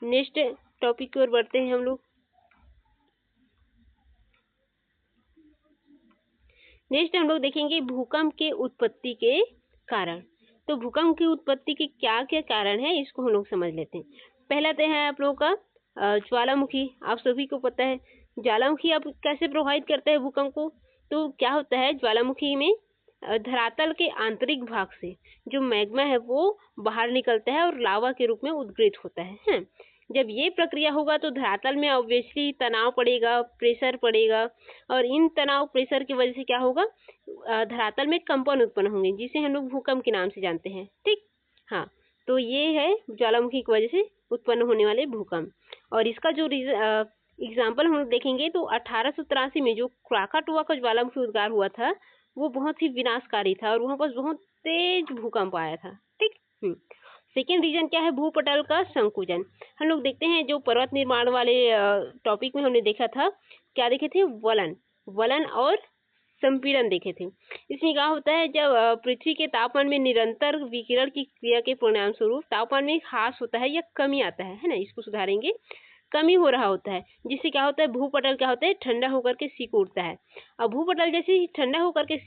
नेक्स्ट टॉपिक की ओर बढ़ते हैं हम लोग। नेक्स्ट हम लोग देखेंगे भूकंप के उत्पत्ति के कारण। तो भूकंप की उत्पत्ति के क्या क्या कारण है इसको हम लोग समझ लेते हैं। पहला तो है आप लोगों का ज्वालामुखी। आप सभी को पता है ज्वालामुखी अब कैसे प्रभावित करता है भूकंप को। तो क्या होता है ज्वालामुखी में धरातल के आंतरिक भाग से जो मैग्मा है वो बाहर निकलता है और लावा के रूप में उद्गीत होता है। जब ये प्रक्रिया होगा तो धरातल में ऑब्वियसली तनाव पड़ेगा, प्रेशर पड़ेगा, और इन तनाव प्रेशर की वजह से क्या होगा धरातल में कंपन उत्पन्न होंगे जिसे हम लोग भूकंप के नाम से जानते हैं। ठीक। हाँ, तो ये है ज्वालामुखी की वजह से उत्पन्न होने वाले भूकंप। और इसका जो एग्जाम्पल हम लोग देखेंगे तो 1883 में जो क्राकाटुआ का ज्वालामुखी उद्गार हुआ था वो बहुत ही विनाशकारी था और वहाँ पर बहुत तेज भूकंप आया था। ठीक। सेकेंड रीजन क्या है, भूपटल का संकुचन। हम लोग देखते हैं जो पर्वत निर्माण वाले टॉपिक में हमने देखा था, क्या देखे थे, वलन और संपीड़न देखे थे। इसमें क्या होता है जब पृथ्वी के तापमान में निरंतर विकिरण की क्रिया के परिणाम स्वरूप तापमान में ह्रास होता है या कमी आता है ना, इसको सुधारेंगे, कमी हो रहा होता है जिससे क्या होता है भूपटल क्या होता है ठंडा होकर के सिकुड़ता है। अब भूपटल जैसे ही ठंडा होकर के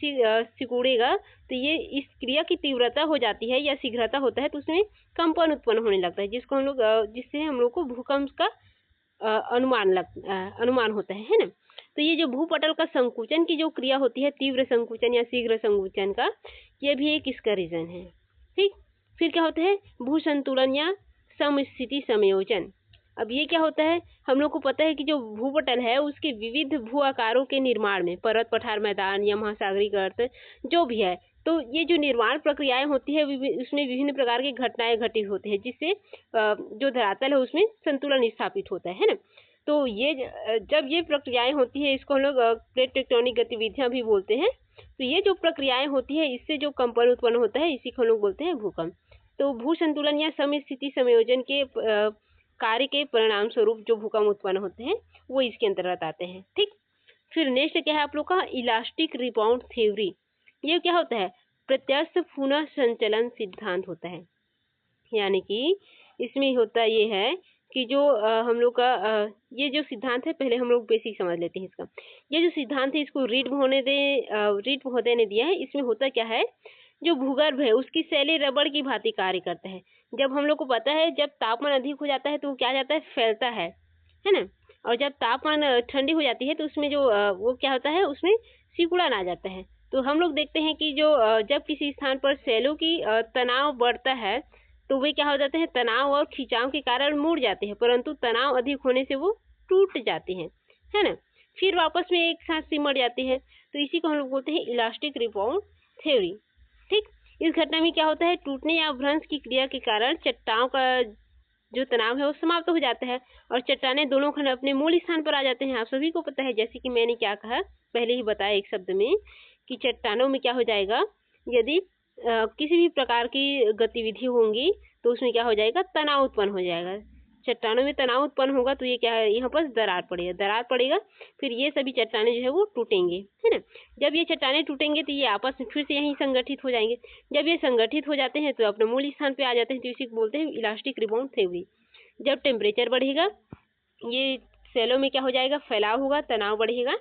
सिकुड़ेगा तो ये इस क्रिया की तीव्रता हो जाती है या शीघ्रता होता है तो उसमें कंपन उत्पन्न होने लगता है जिसको हम लोग जिससे हम लोग को भूकंप का अनुमान होता है ना। तो ये जो भूपटल का संकुचन की जो क्रिया होती है, तीव्र संकुचन या शीघ्र संकुचन का, ये भी एक इसका रीजन है। ठीक। फिर क्या होता है भू संतुलन या समस्थिति समायोजन। अब ये क्या होता है, हम लोग को पता है कि जो भूपटल है उसके विविध भू आकारों के निर्माण में, पर्वत, पठार, मैदान या महासागरीय गर्त जो भी है, तो ये जो निर्माण प्रक्रियाएं होती है उसमें विभिन्न प्रकार की घटनाएं घटित होती है, जिससे जो धरातल है उसमें संतुलन स्थापित होता है ना। तो ये जब ये प्रक्रियाएं होती है इसको हम लोग प्लेट टेक्टोनिक गतिविधियां भी बोलते हैं। तो ये जो प्रक्रियाएं होती है इससे जो कंपन उत्पन्न होता है इसी को हम लोग बोलते हैं भूकंप। तो भू संतुलन या समस्थिति समायोजन के कार्य के परिणाम स्वरूप जो भूकंप उत्पन्न होते हैं वो इसके अंतर्गत आते हैं। ठीक, फिर नेक्स्ट क्या है आप लोग का, इलास्टिक रिबाउंड थ्योरी। ये क्या होता है, प्रत्यस्थ पुनः संचलन सिद्धांत होता है। यानी कि इसमें होता ये है कि जो हम लोग का ये जो सिद्धांत है, पहले हम लोग बेसिक समझ लेते हैं इसका। ये जो सिद्धांत है इसको रीड महोदय ने दिया है। इसमें होता क्या है, जो भूगर्भ है उसकी शैली रबड़ की भांति कार्य करता है। जब हम लोग को पता है जब तापमान अधिक हो जाता है तो वो क्या जाता है, फैलता है ना। और जब तापमान ठंडी हो जाती है तो उसमें जो वो क्या होता है, उसमें सिकुड़न आ जाता है। तो हम लोग देखते हैं कि जो जब किसी स्थान पर शैलों की तनाव बढ़ता है तो वे क्या हो जाते हैं, तनाव और खिंचाव के कारण मुड़ जाते हैं, परंतु तनाव अधिक होने से वो टूट जाते हैं, है ना। फिर वापस में एक साथ सिमट जाते हैं। तो इसी को हम लोग बोलते हैं इलास्टिक रिबाउंड थ्योरी। ठीक, इस घटना में क्या होता है, टूटने या भ्रंश की क्रिया के कारण चट्टानों का जो तनाव है वो समाप्त हो जाता है और चट्टानें दोनों खंड अपने मूल स्थान पर आ जाते हैं। आप सभी को पता है, जैसे कि मैंने क्या कहा पहले ही बताया एक शब्द में, कि चट्टानों में क्या हो जाएगा, यदि किसी भी प्रकार की गतिविधि होंगी तो उसमें क्या हो जाएगा, तनाव उत्पन्न हो जाएगा। चट्टानों में तनाव उत्पन्न होगा तो ये क्या है, यहाँ पर दरार पड़ेगा, फिर ये सभी चट्टानें जो है वो टूटेंगे, है ना। जब ये चट्टानें टूटेंगे तो ये आपस में फिर से यहीं संगठित हो जाएंगे। जब ये संगठित हो जाते हैं तो अपने मूल स्थान पे आ जाते हैं। तो इसी को बोलते हैं इलास्टिक रिबाउंड थ्योरी। जब टेम्परेचर बढ़ेगा, ये सेलों में क्या हो जाएगा, फैलाव होगा, तनाव बढ़ेगा।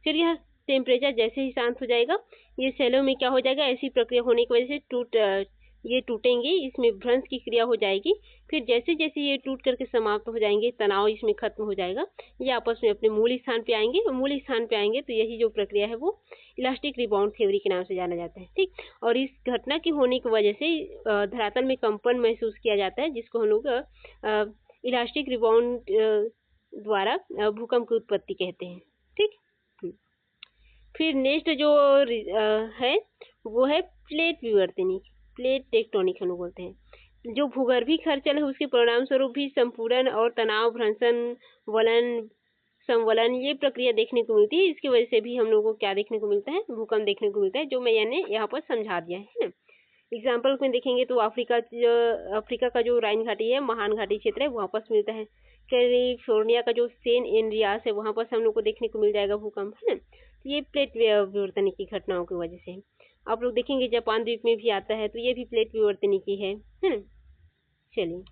फिर यह टेम्परेचर जैसे ही शांत हो जाएगा, ये सेलों में क्या हो जाएगा, ऐसी प्रक्रिया होने की वजह से ये टूटेंगे, इसमें भ्रंश की क्रिया हो जाएगी। फिर जैसे जैसे ये टूट करके समाप्त हो जाएंगे, तनाव इसमें खत्म हो जाएगा, ये आपस में अपने मूल स्थान पे आएंगे। मूल स्थान पे आएंगे तो यही जो प्रक्रिया है वो इलास्टिक रिबाउंड थ्योरी के नाम से जाना जाता है। ठीक, और इस घटना की होने की वजह से धरातल में कंपन महसूस किया जाता है, जिसको हम लोग इलास्टिक रिबाउंड द्वारा भूकंप की उत्पत्ति कहते हैं। ठीक, फिर नेक्स्ट जो है वो है प्लेट विवर्तनिक, प्लेट टेक्टोनिक हम लोग बोलते हैं। जो भूगर्भीय खरचल है उसके परिणाम स्वरूप भी संपूरण और तनाव, भ्रंशन, वलन, संवलन ये प्रक्रिया देखने को मिलती है। इसकी वजह से भी हम लोगों को क्या देखने को मिलता है, भूकंप देखने को मिलता है, जो मैंने यहाँ पर समझा दिया है ना। एग्जाम्पल में देखेंगे तो अफ्रीका का जो राइन घाटी है, महान घाटी क्षेत्र है, वहाँ पर मिलता है। कैलिफोर्निया का जो सेन एंड्रियास है वहाँ पर हम लोग को देखने को मिल जाएगा भूकंप, है ना। ये प्लेट विवर्तनिक की घटनाओं की वजह से। आप लोग देखेंगे जापान द्वीप में भी आता है, तो ये भी प्लेट विवर्तनिक की है ना। चलिए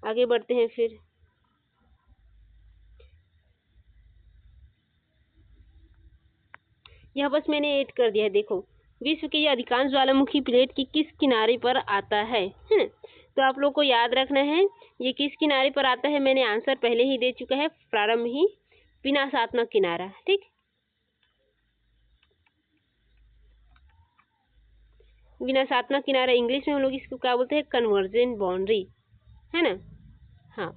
आगे बढ़ते हैं। फिर यहाँ बस मैंने ऐड कर दिया है, देखो विश्व के अधिकांश ज्वालामुखी प्लेट की किस किनारे पर आता है ना। तो आप लोग को याद रखना है ये किस किनारे पर आता है, मैंने आंसर पहले ही दे चुका है, प्रारंभ ही विनाशात्मक किनारा। ठीक, विनाशात्मक किनारा इंग्लिश में हम लोग इसको क्या बोलते हैं, कन्वर्जेंट बाउंड्री, है ना। हाँ,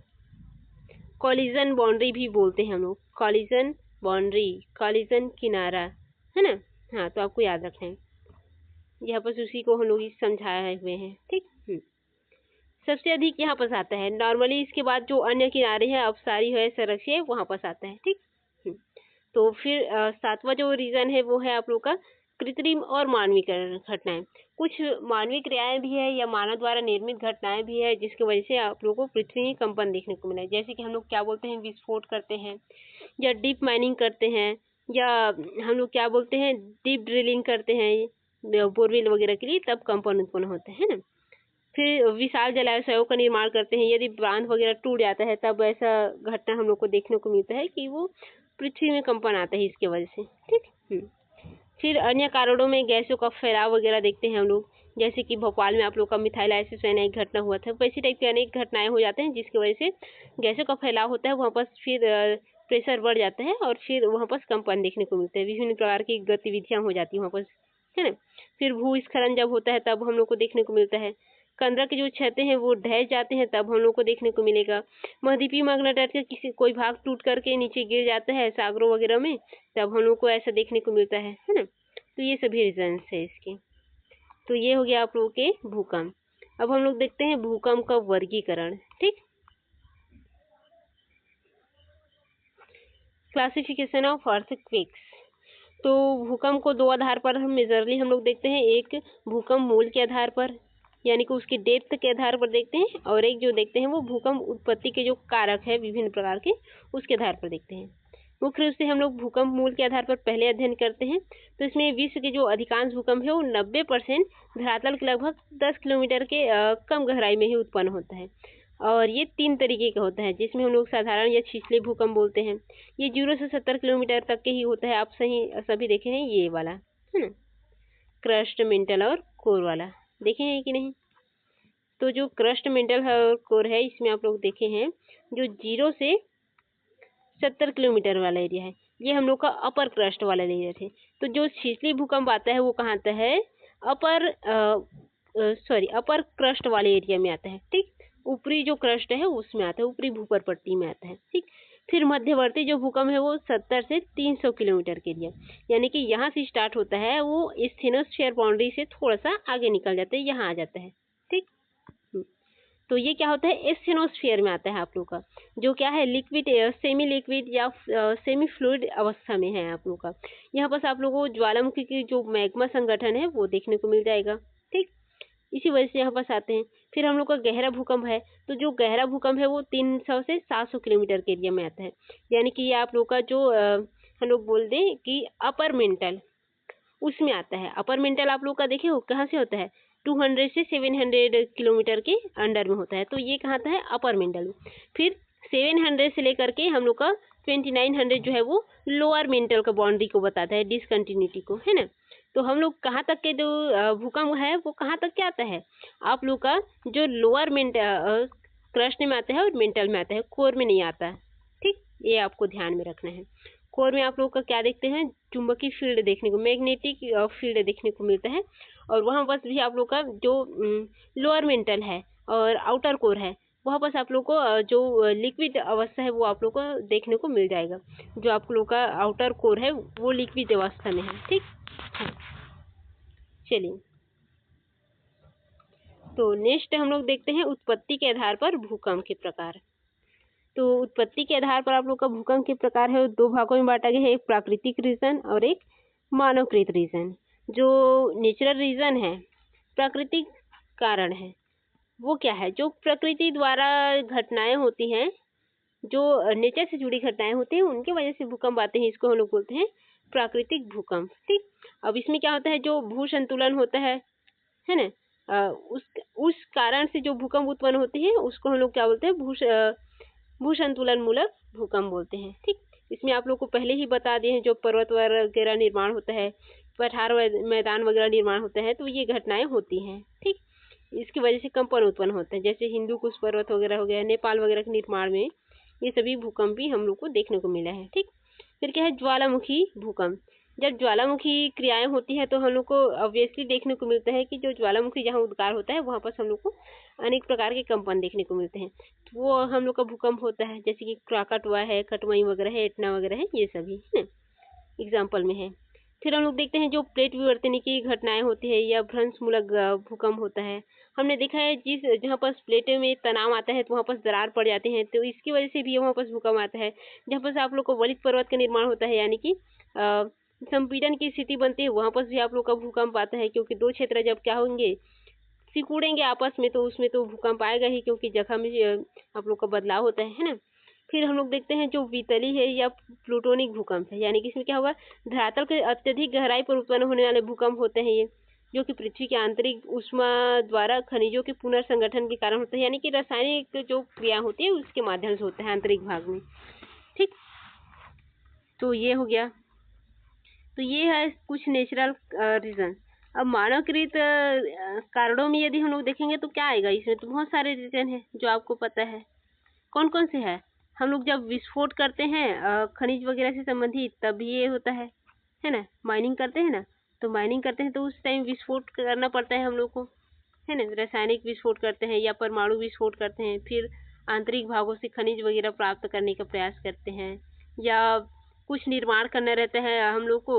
कॉलिजन बाउंड्री भी बोलते हैं हम लोग, कॉलिजन बाउंड्री, कॉलिजन किनारा, है ना। हाँ, तो आपको याद रखना है, यहाँ पर उसी को हम लोग समझाए हुए हैं। ठीक, सबसे अधिक यहाँ पर आता है नॉर्मली, इसके बाद जो अन्य किनारे हैं, अपसारी है, संरक्षी है, वहाँ पर आता है। ठीक, तो फिर सातवां जो रीजन है वो है आप लोग का कृत्रिम और मानवीय घटनाएं। कुछ मानवीय क्रियाएं भी है या मानव द्वारा निर्मित घटनाएं भी है, जिसकी वजह से आप लोगों को पृथ्वी में कंपन देखने को मिला है। जैसे कि हम लोग क्या बोलते हैं, विस्फोट करते हैं, या डीप माइनिंग करते हैं, या हम लोग क्या बोलते हैं, डीप ड्रिलिंग करते हैं बोरवेल वगैरह के लिए, तब कंपन उत्पन्न होते हैं ना। फिर विशाल जलाशयों का निर्माण करते हैं, यदि बांध वगैरह टूट जाता है तब ऐसा घटना हम लोग को देखने को मिलता है कि वो पृथ्वी में कंपन आता है इसके वजह से। ठीक, फिर अन्य कारणों में गैसों का फैलाव वगैरह देखते हैं हम लोग, जैसे कि भोपाल में आप लोग का मिथाइल आइसोसाइनाइड घटना हुआ था, वैसी टाइप की अनेक घटनाएं हो जाते हैं जिसकी वजह से गैसों का फैलाव होता है, वहाँ पर फिर प्रेशर बढ़ जाता है और फिर वहाँ पर कंपन देखने को मिलता है, विभिन्न प्रकार की गतिविधियाँ हो जाती हैं वहाँ पर, है ना। फिर भूस्खलन जब होता है तब हम लोग को देखने को मिलता है कंदरा के जो छतें हैं वो ढह जाते हैं तब हम लोग को देखने को मिलेगा। महाद्वीपीय मैग्नेटाइट का किसी कोई भाग टूट करके नीचे गिर जाता है सागरों वगैरह में, तब हम लोग को ऐसा देखने को मिलता है ना। तो ये सभी रीजंस है इसके। तो ये हो गया आप लोगों के भूकंप। अब हम लोग देखते हैं भूकंप का वर्गीकरण। ठीक, क्लासिफिकेशन ऑफ अर्थक्वेक्स। तो भूकंप को दो आधार पर हम मेजरली हम लोग देखते हैं, एक भूकंप मूल के आधार पर यानी कि उसके डेप्थ के आधार पर देखते हैं, और एक जो देखते हैं वो भूकंप उत्पत्ति के जो कारक है विभिन्न प्रकार के उसके आधार पर देखते हैं। मुख्य रूप से हम लोग भूकंप मूल के आधार पर पहले अध्ययन करते हैं। तो इसमें विश्व के जो अधिकांश भूकंप है वो 90% धरातल के लगभग 10 किलोमीटर के कम गहराई में ही उत्पन्न होता है। और ये 3 तरीके का होता है, जिसमें हम लोग साधारण या छिछले भूकंप बोलते हैं। ये 0 से 70 किलोमीटर तक के ही होता है। आप सभी देखे हैं ये वाला, है ना, क्रस्ट, मेंटल और कोर वाला देखे हैं कि नहीं। तो जो क्रस्ट, मेंटल और कोर है इसमें आप लोग देखे हैं जो 0 से 70 किलोमीटर वाला एरिया है, ये हम लोग का अपर क्रस्ट वाला एरिया थे। तो जो छिछली भूकंप आता है वो कहाँ आता है, अपर क्रस्ट वाले एरिया में आता है। ठीक, ऊपरी जो क्रस्ट है उसमें आता है, ऊपरी भूपर पट्टी में आता है। ठीक, फिर मध्यवर्ती जो भूकंप है वो 70 से 300 किलोमीटर के एरिया, यानी कि यहाँ से स्टार्ट होता है, वो स्थिनोस्फीयर बाउंड्री से थोड़ा सा आगे निकल जाता है, यहाँ आ जाता है। ठीक, तो ये क्या होता है, स्टेनोस्फीयर में आता है आप लोग का, जो क्या है लिक्विड, सेमी लिक्विड या सेमी फ्लूइड अवस्था में है आप लोग का। यहाँ पर आप लोगों को ज्वालामुखी की जो मैग्मा संगठन है वो देखने को मिल जाएगा। ठीक, इसी वजह से यहाँ पास आते हैं। फिर हम लोग का गहरा भूकंप है, तो जो गहरा भूकंप है वो 300 से 700 किलोमीटर के एरिया में आता है, यानी कि ये आप लोग का जो हम लोग बोल दें कि अपर मेंटल उसमें आता है। अपर मेंटल आप लोग का देखे हो कहाँ से होता है, 200 से 700 किलोमीटर के अंडर में होता है, तो ये कहाँ आता है, अपर मेंटल में। फिर 700 से लेकर के हम लोग का 2900 जो है वो लोअर मेंटल का बाउंड्री को बताता है, डिसकंटिन्यूटी को, है ना। तो हम लोग कहाँ तक के जो भूकंप है वो कहाँ तक क्या आता है, आप लोग का जो लोअर मेंटल क्रस्ट में आता है और मेंटल में आता है, कोर में नहीं आता। ठीक, ये आपको ध्यान में रखना है। कोर में आप लोग का क्या देखते हैं, चुंबकीय फील्ड देखने को, मैग्नेटिक फील्ड देखने को मिलता है। और वहाँ बस भी आप लोग का जो लोअर मेंटल है और आउटर कोर है, वहाँ बस आप लोग को जो लिक्विड अवस्था है वो आप लोग को देखने को मिल जाएगा। जो आप लोग का आउटर कोर है वो लिक्विड अवस्था में है। ठीक, चलिए तो नेक्स्ट हम लोग देखते हैं उत्पत्ति के आधार पर भूकंप के प्रकार। तो उत्पत्ति के आधार पर आप लोग का भूकंप के प्रकार है दो भागों में बांटा गया है, एक प्राकृतिक रीजन और एक मानवकृत रीजन। जो नेचुरल रीजन है, प्राकृतिक कारण है, वो क्या है, जो प्रकृति द्वारा घटनाएं होती हैं, जो नेचर से जुड़ी घटनाएं होती हैं उनकी वजह से भूकंप आते हैं, इसको हम लोग बोलते हैं प्राकृतिक भूकंप। ठीक, अब इसमें क्या होता है, जो भू संतुलन होता है ना, उस कारण से जो भूकंप उत्पन्न होती है उसको हम लोग क्या बोलते हैं, भू संतुलन मूलक भूकंप बोलते हैं। ठीक, इसमें आप लोग को पहले ही बता दिए हैं, जो पर्वत वगैरह निर्माण होता है, पठार मैदान वगैरह निर्माण होता है, तो ये घटनाएं होती हैं। ठीक, इसकी वजह से कंपन उत्पन्न होते हैं, जैसे हिंदू कुश पर्वत वगैरह हो गया, नेपाल वगैरह के निर्माण में ये सभी भूकंप भी हम लोग को देखने को मिला है। ठीक, फिर क्या है, ज्वालामुखी भूकंप। जब ज्वालामुखी क्रियाएं होती है तो हम लोग को ऑब्वियसली देखने को मिलता है कि जो ज्वालामुखी जहाँ उद्गार होता है वहाँ पर हम लोग को अनेक प्रकार के कंपन देखने को मिलते हैं, तो वो हम लोग का भूकंप होता है, जैसे कि क्राकटवा है, कटमई वगैरह है, एटना वगैरह है, ये सभी है ना एग्जाम्पल में है। फिर हम लोग देखते हैं जो प्लेट विवर्तन की घटनाएं होती है या भ्रंश मूलक भूकंप होता है। हमने देखा है जिस जहाँ पर प्लेट में तनाव आता है तो वहाँ पर दरार पड़ जाते हैं, तो इसकी वजह से भी वहाँ पर भूकंप आता है। जहाँ पर आप लोग को वलित पर्वत का निर्माण होता है, यानी कि संपीड़न की स्थिति बनती है, वहाँ पर भी आप लोग का भूकंप आता है, क्योंकि दो क्षेत्र जब क्या होंगे, सिकुड़ेंगे आपस में, तो उसमें तो भूकंप आएगा ही, क्योंकि जगह में आप लोग का बदलाव होता है ना। फिर हम लोग देखते हैं जो वितली है या प्लूटोनिक भूकंप है, यानी कि इसमें क्या होगा, धरातल के अत्यधिक गहराई पर उत्पन्न होने वाले भूकंप होते हैं ये, जो कि पृथ्वी के आंतरिक ऊष्मा द्वारा खनिजों के पुनर्संगठन के कारण होता है, यानी कि रासायनिक जो क्रिया होती है उसके माध्यम से होता है आंतरिक भाग में। ठीक, तो ये हो गया, तो ये है कुछ नेचुरल रीजन। अब मानवकृत कारणों में यदि हम लोग देखेंगे तो क्या आएगा, इसमें तो बहुत सारे रीजन है जो आपको पता है। कौन कौन से है, हम लोग जब विस्फोट करते हैं खनिज वगैरह से संबंधित, तब ये होता है ना, माइनिंग करते हैं ना, तो माइनिंग करते हैं तो उस टाइम विस्फोट करना पड़ता है हम लोग को, है ना, रासायनिक विस्फोट करते हैं या परमाणु विस्फोट करते हैं, फिर आंतरिक भागों से खनिज वगैरह प्राप्त करने का प्रयास करते हैं, या कुछ निर्माण करना रहता है हम लोग को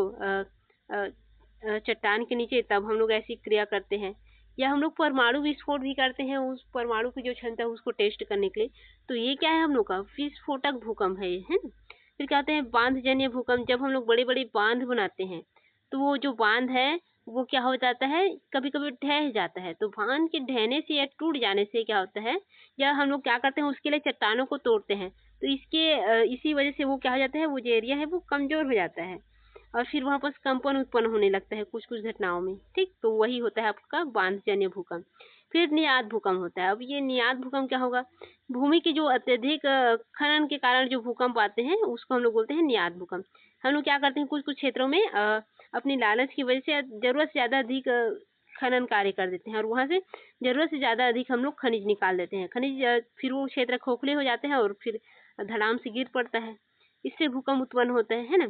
चट्टान के नीचे, तब हम लोग ऐसी क्रिया करते हैं, या हम लोग परमाणु विस्फोट भी करते हैं उस परमाणु की जो क्षमता है उसको टेस्ट करने के लिए। तो ये क्या है हम लोग का विस्फोटक भूकंप है ये, है ना। फिर कहते हैं बांध जन्य भूकंप, जब हम लोग बड़े बड़े बांध बनाते हैं तो वो जो बांध है वो क्या हो जाता है, कभी कभी ढह जाता है। तो बांध के ढहने से या टूट जाने से क्या होता है, या हम लोग क्या करते हैं उसके लिए चट्टानों को तोड़ते हैं, तो इसी वजह से वो क्या हो जाता है, वो जो एरिया है वो कमजोर हो जाता है और फिर वहां पर कंपन उत्पन्न होने लगता है कुछ कुछ घटनाओं में। ठीक, तो वही होता है आपका बांधजन्य भूकंप। फिर नियात भूकंप होता है। अब ये नियात भूकंप क्या होगा, भूमि की जो अत्यधिक खनन के कारण जो भूकंप आते हैं उसको हम लोग बोलते हैं नियात भूकंप। हम लोग क्या करते हैं कुछ कुछ क्षेत्रों में अपनी लालच की वजह से जरूरत से ज्यादा अधिक खनन कार्य कर देते हैं और वहां से जरूरत से ज्यादा अधिक हम लोग खनिज निकाल देते हैं। खनिज फिर वो क्षेत्र खोखले हो जाते हैं और फिर धड़ाम से गिर पड़ता है, इससे भूकंप उत्पन्न होता है ना।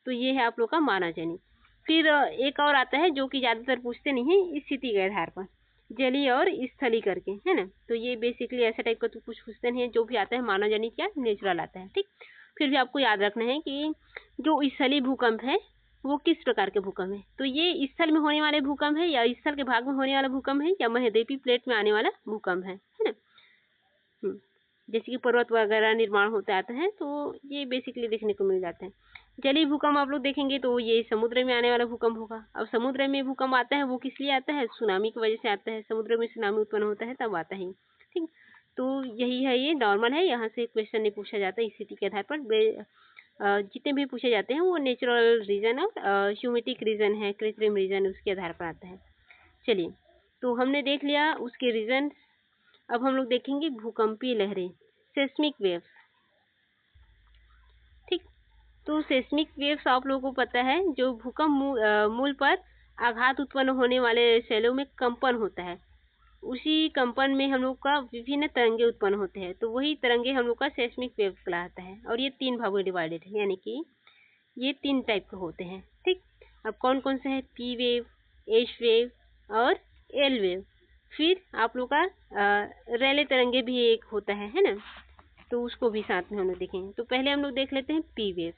तो ये है आप लोग का मानवजनित। फिर एक और आता है जो कि ज्यादातर पूछते नहीं है, स्थिति के आधार पर, जलीय और स्थलीय करके, है ना। तो ये बेसिकली ऐसा टाइप का तो कुछ पूछते नहीं है, जो भी आता है मानवजनित या नेचुरल आता है। ठीक, फिर भी आपको याद रखना है कि जो स्थलीय भूकंप है वो किस प्रकार के भूकंप है। तो ये स्थल में होने वाले भूकंप है, या स्थल के भाग में होने वाला भूकंप है, या महाद्वीपीय प्लेट में आने वाला भूकंप है ना। जैसे कि पर्वत वगैरह निर्माण होता आता है, तो ये बेसिकली देखने को मिल जाता है। जलीय भूकंप आप लोग देखेंगे तो ये समुद्र में आने वाला भूकंप होगा। अब समुद्र में भूकंप आता है वो किस लिए आता है, सुनामी की वजह से आता है। समुद्र में सुनामी उत्पन्न होता है तब आता है। ठीक, तो यही है, ये नॉर्मल है, यहाँ से क्वेश्चन नहीं पूछा जाता स्थिति के आधार पर। जितने भी पूछे जाते हैं वो नेचुरल रीजन और ह्यूमेटिक रीजन है, कृत्रिम रीजन, उसके आधार पर आता है। चलिए, तो हमने देख लिया उसके रीजन। अब हम लोग देखेंगे भूकंपीय लहरें, सेस्मिक वेव्स। ठीक, तो सेस्मिक वेव्स आप लोगों को पता है, जो भूकंप मूल पर आघात उत्पन्न होने वाले शैलों में कंपन होता है, उसी कंपन में हम लोग का विभिन्न तरंगे उत्पन्न होते हैं, तो वही तरंगे हम लोग का सेस्मिक वेव कहलाता है। और ये 3 भागों में डिवाइडेड है, यानी कि ये 3 टाइप के होते हैं। ठीक, अब कौन कौन से है, पी वेव, एच वेव और एल वेव। फिर आप लोग का रैले तरंगे भी एक होता है ना, तो उसको भी साथ में हम लोग देखेंगे। तो पहले हम लोग देख लेते हैं पी वेव।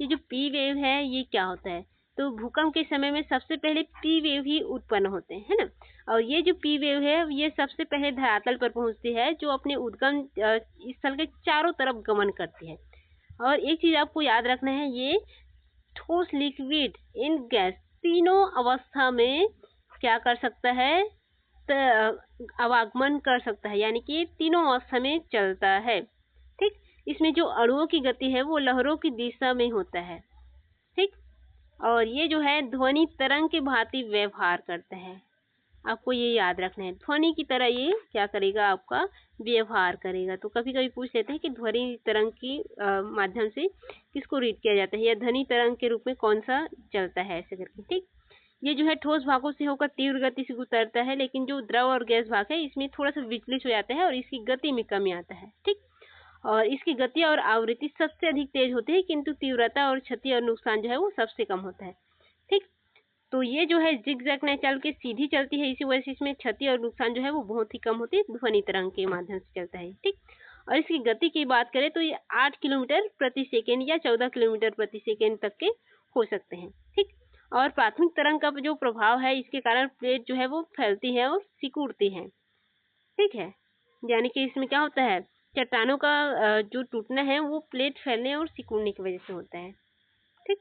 ये जो पी वेव है ये क्या होता है, तो भूकंप के समय में सबसे पहले पी वेव ही उत्पन्न होते हैं, है ना। और ये जो पी वेव है ये सबसे पहले धरातल पर पहुंचती है, जो अपने उद्गम स्थल के चारों तरफ गमन करती है। और एक चीज आपको याद रखना है, ये ठोस, लिक्विड, इन गैस तीनों अवस्था में क्या कर सकता है, आवागमन कर सकता है, यानी कि तीनों अवस्था में चलता है। ठीक, इसमें जो अणुओं की गति है वो लहरों की दिशा में होता है। ठीक, और ये जो है ध्वनि तरंग के भांति व्यवहार करता है। आपको ये याद रखना है, ध्वनि की तरह ये क्या करेगा, आपका व्यवहार करेगा। तो कभी कभी पूछ लेते हैं कि ध्वनि तरंग की माध्यम से किसको रीड किया जाता है, या ध्वनि तरंग के रूप में कौन सा चलता है, ऐसे करके। ठीक, ये जो है ठोस भागों से होकर तीव्र गति से गुजरता है, लेकिन जो द्रव और गैस भाग है इसमें थोड़ा सा विचलित हो जाता है और इसकी गति में कमी आता है। ठीक, और इसकी गति और आवृत्ति सबसे अधिक तेज होती है, किंतु तीव्रता और क्षति और नुकसान जो है वो सबसे कम होता है। ठीक, तो ये जो है जिगजैग ने चल के सीधी चलती है, इसी वजह से इसमें क्षति और नुकसान जो है वो बहुत ही कम होती है, ध्वनि तरंग के माध्यम से चलता है। ठीक, और इसकी गति की बात करें तो ये 8 किलोमीटर प्रति सेकेंड या 14 किलोमीटर प्रति सेकेंड तक के हो सकते हैं। ठीक, और प्राथमिक तरंग का जो प्रभाव है इसके कारण प्लेट जो है वो फैलती है और सिकुड़ती है। ठीक है, यानी कि इसमें क्या होता है, चट्टानों का जो टूटना है वो प्लेट फैलने और सिकुड़ने की वजह से होता है। ठीक,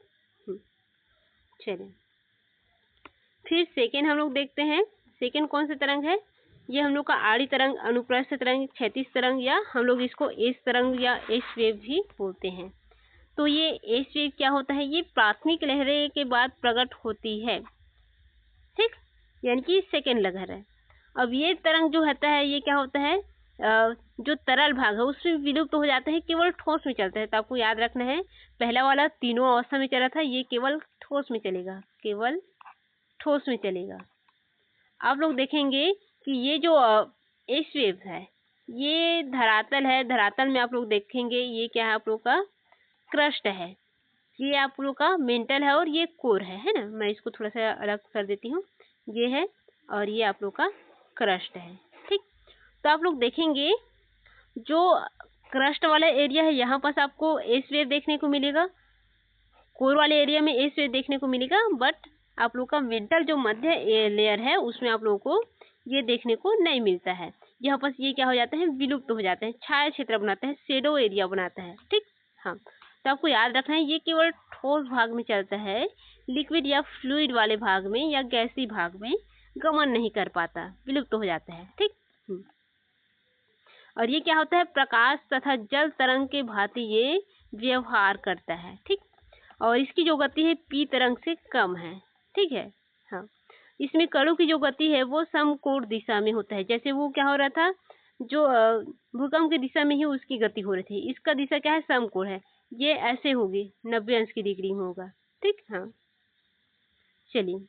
चलिए फिर सेकेंड हम लोग देखते हैं। सेकेंड कौन सा तरंग है, ये हम लोग का आड़ी तरंग, अनुप्रस्थ तरंग, क्षैतिज तरंग, या हम लोग इसको एस तरंग या एस वेव भी बोलते हैं। तो ये एस वेव क्या होता है, ये प्राथमिक लहरें के बाद प्रकट होती है। ठीक, यानी कि सेकेंड लहर है। अब ये तरंग जो होता है ये क्या होता है, जो तरल भाग है उसमें विलुप्त हो जाता है, केवल ठोस में चलता है। तो आपको याद रखना है, पहला वाला तीनों अवस्था में चला था, ये केवल ठोस में चलेगा, केवल ठोस में चलेगा। आप लोग देखेंगे कि ये जो एस वेव है ये धरातल है, धरातल में आप लोग देखेंगे ये क्या है, आप लोग का क्रस्ट है, ये आप लोग का मेंटल है और ये कोर है ना। मैं इसको थोड़ा सा अलग कर देती हूँ, ये है और ये आप लोग का क्रस्ट है। ठीक, तो आप लोग देखेंगे जो क्रस्ट वाला एरिया है यहाँ पास आपको एस वेव देखने को मिलेगा, कोर वाले एरिया में एस वेव देखने को मिलेगा, बट आप लोग का विंटर जो मध्य लेयर है उसमें आप लोगों को ये देखने को नहीं मिलता है। यहाँ पास ये क्या हो जाता है, विलुप्त हो जाते हैं, छाया क्षेत्र बनाता है, शेडो एरिया बनाता है। ठीक, हाँ, तो आपको याद रखना है ये केवल ठोस भाग में चलता है, लिक्विड या फ्लूइड वाले भाग में या गैसी भाग में गमन नहीं कर पाता, विलुप्त हो जाता है। ठीक, और ये क्या होता है, प्रकाश तथा जल तरंग के भांति ये व्यवहार करता है। ठीक, और इसकी जो गति है पी तरंग से कम है। ठीक है, हाँ, इसमें कणों की जो गति है वो समकोण दिशा में होता है। जैसे वो क्या हो रहा था, जो भूकंप की दिशा में ही उसकी गति हो रही थी, इसका दिशा क्या है, समकोण है, ये ऐसे होगी 90 अंश की डिग्री में होगा। ठीक, हाँ, चलिए,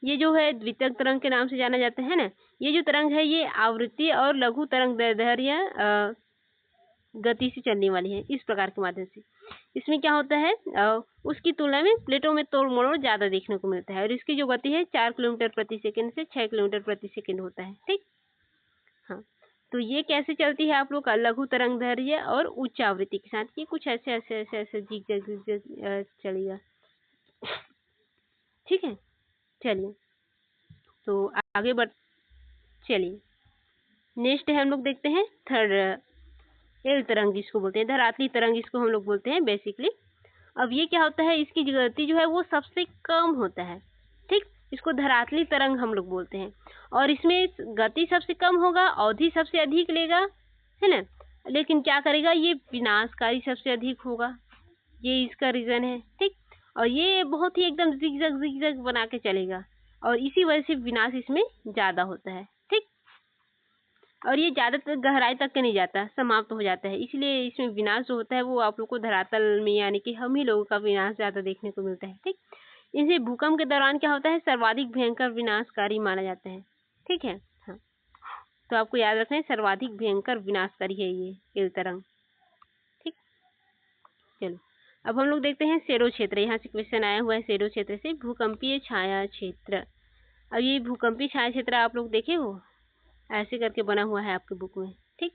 ये जो है द्वितीयक तरंग के नाम से जाना जाता है ना, ये जो तरंग है ये आवृत्ति और लघु तरंग दैर्ध्य गति से चलने वाली है, इस प्रकार के माध्यम से। इसमें क्या होता है, उसकी तुलना में प्लेटों में तोड़ मरोड़ ज्यादा देखने को मिलता है, और इसकी जो गति है 4 किलोमीटर प्रति सेकंड से 6 किलोमीटर प्रति सेकंड होता है। ठीक, हाँ, तो ये कैसे चलती है आप लोग का, लघु तरंग दैर्ध्य और उच्च आवृत्ति के साथ, ये कुछ ऐसे ऐसे ऐसे ऐसे जिग चलेगा। ठीक है, चलिए, तो आगे बढ़, चलिए नेक्स्ट है हम लोग देखते हैं थर्ड एल तरंग, जिसको बोलते हैं धरातली तरंग, इसको हम लोग बोलते हैं बेसिकली। अब ये क्या होता है, इसकी गति जो है वो सबसे कम होता है। ठीक, इसको धरातली तरंग हम लोग बोलते हैं, और इसमें गति सबसे कम होगा, अवधि सबसे अधिक लेगा, है ना, लेकिन क्या करेगा, ये विनाशकारी सबसे अधिक होगा, ये इसका रीजन है। ठीक, और ये बहुत ही एकदम जिगजैग बना के चलेगा, और इसी वजह से विनाश इसमें ज्यादा होता है। ठीक, और ये ज्यादातर गहराई तक के नहीं जाता, समाप्त हो जाता है, इसलिए इसमें विनाश जो होता है वो आप लोग को धरातल में यानी कि हम ही लोगों का विनाश ज्यादा देखने को मिलता है। ठीक, इनसे भूकंप के दौरान क्या होता है, सर्वाधिक भयंकर विनाशकारी माना जाता है। ठीक है, हाँ, तो आपको याद रखना है सर्वाधिक भयंकर विनाशकारी है ये एल तरंग। ठीक, चलो अब हम लोग देखते हैं सेरो क्षेत्र, यहाँ से क्वेश्चन आया हुआ है सेरो क्षेत्र से, भूकंपीय छाया क्षेत्र। अब ये भूकंपीय छाया क्षेत्र आप लोग देखे हो, ऐसे करके बना हुआ है आपके बुक में। ठीक,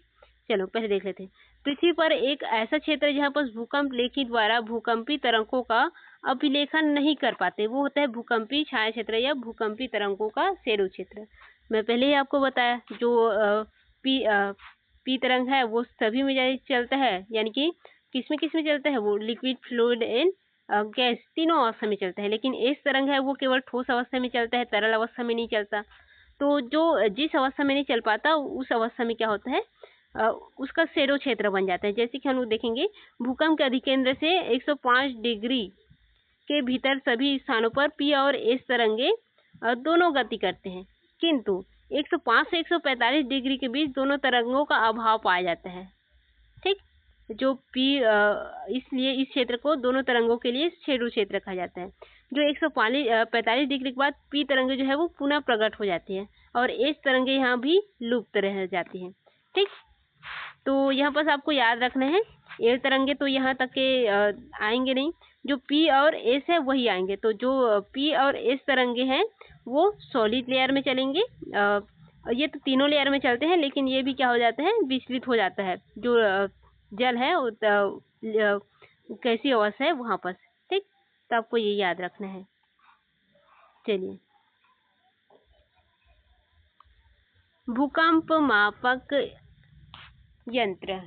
चलो पहले देख लेते हैं। पृथ्वी पर एक ऐसा क्षेत्र जहाँ पर भूकंप लेखी द्वारा भूकंपी तरंगों का अभिलेखन नहीं कर पाते, वो होता है भूकंपी छाया क्षेत्र या भूकंपी तरंगों का सेरो क्षेत्र। मैं पहले ही आपको बताया, जो पी तरंग है वो सभी में चलता है, यानी कि किस में चलता है, वो लिक्विड, फ्लूइड एंड गैस तीनों अवस्था में चलता है, लेकिन एस तरंग है वो केवल ठोस अवस्था में चलता है, तरल अवस्था में नहीं चलता। तो जो जिस अवस्था में नहीं चल पाता उस अवस्था में क्या होता है, उसका सेरो क्षेत्र बन जाता है। जैसे कि हम लोग देखेंगे, भूकंप के अधिकेंद्र से 105 डिग्री के भीतर सभी स्थानों पर पी और एस तरंगे दोनों गति करते हैं, किंतु 105 से 145 डिग्री के बीच दोनों तरंगों का अभाव पाया जाता है। ठीक, जो पी इसलिए इस क्षेत्र को दोनों तरंगों के लिए सेरो क्षेत्र कहा जाता है। जो 145 डिग्री के बाद पी तरंगे जो है वो पुनः प्रकट हो जाती है, और एस तरंगे यहाँ भी लुप्त रह जाती हैं। ठीक, तो यहाँ पर आपको याद रखना है, एल तरंगे तो यहाँ तक के आएंगे नहीं, जो पी और एस है वही आएंगे। तो जो पी और एस तरंगे हैं वो सॉलिड लेयर में चलेंगे, ये तो तीनों लेयर में चलते हैं, लेकिन ये भी क्या हो जाता है, विचलित हो जाता है, जो जल है कैसी अवस्था है वहां पर। ठीक, तो आपको ये याद रखना है। चलिए, भूकंप मापक यंत्र।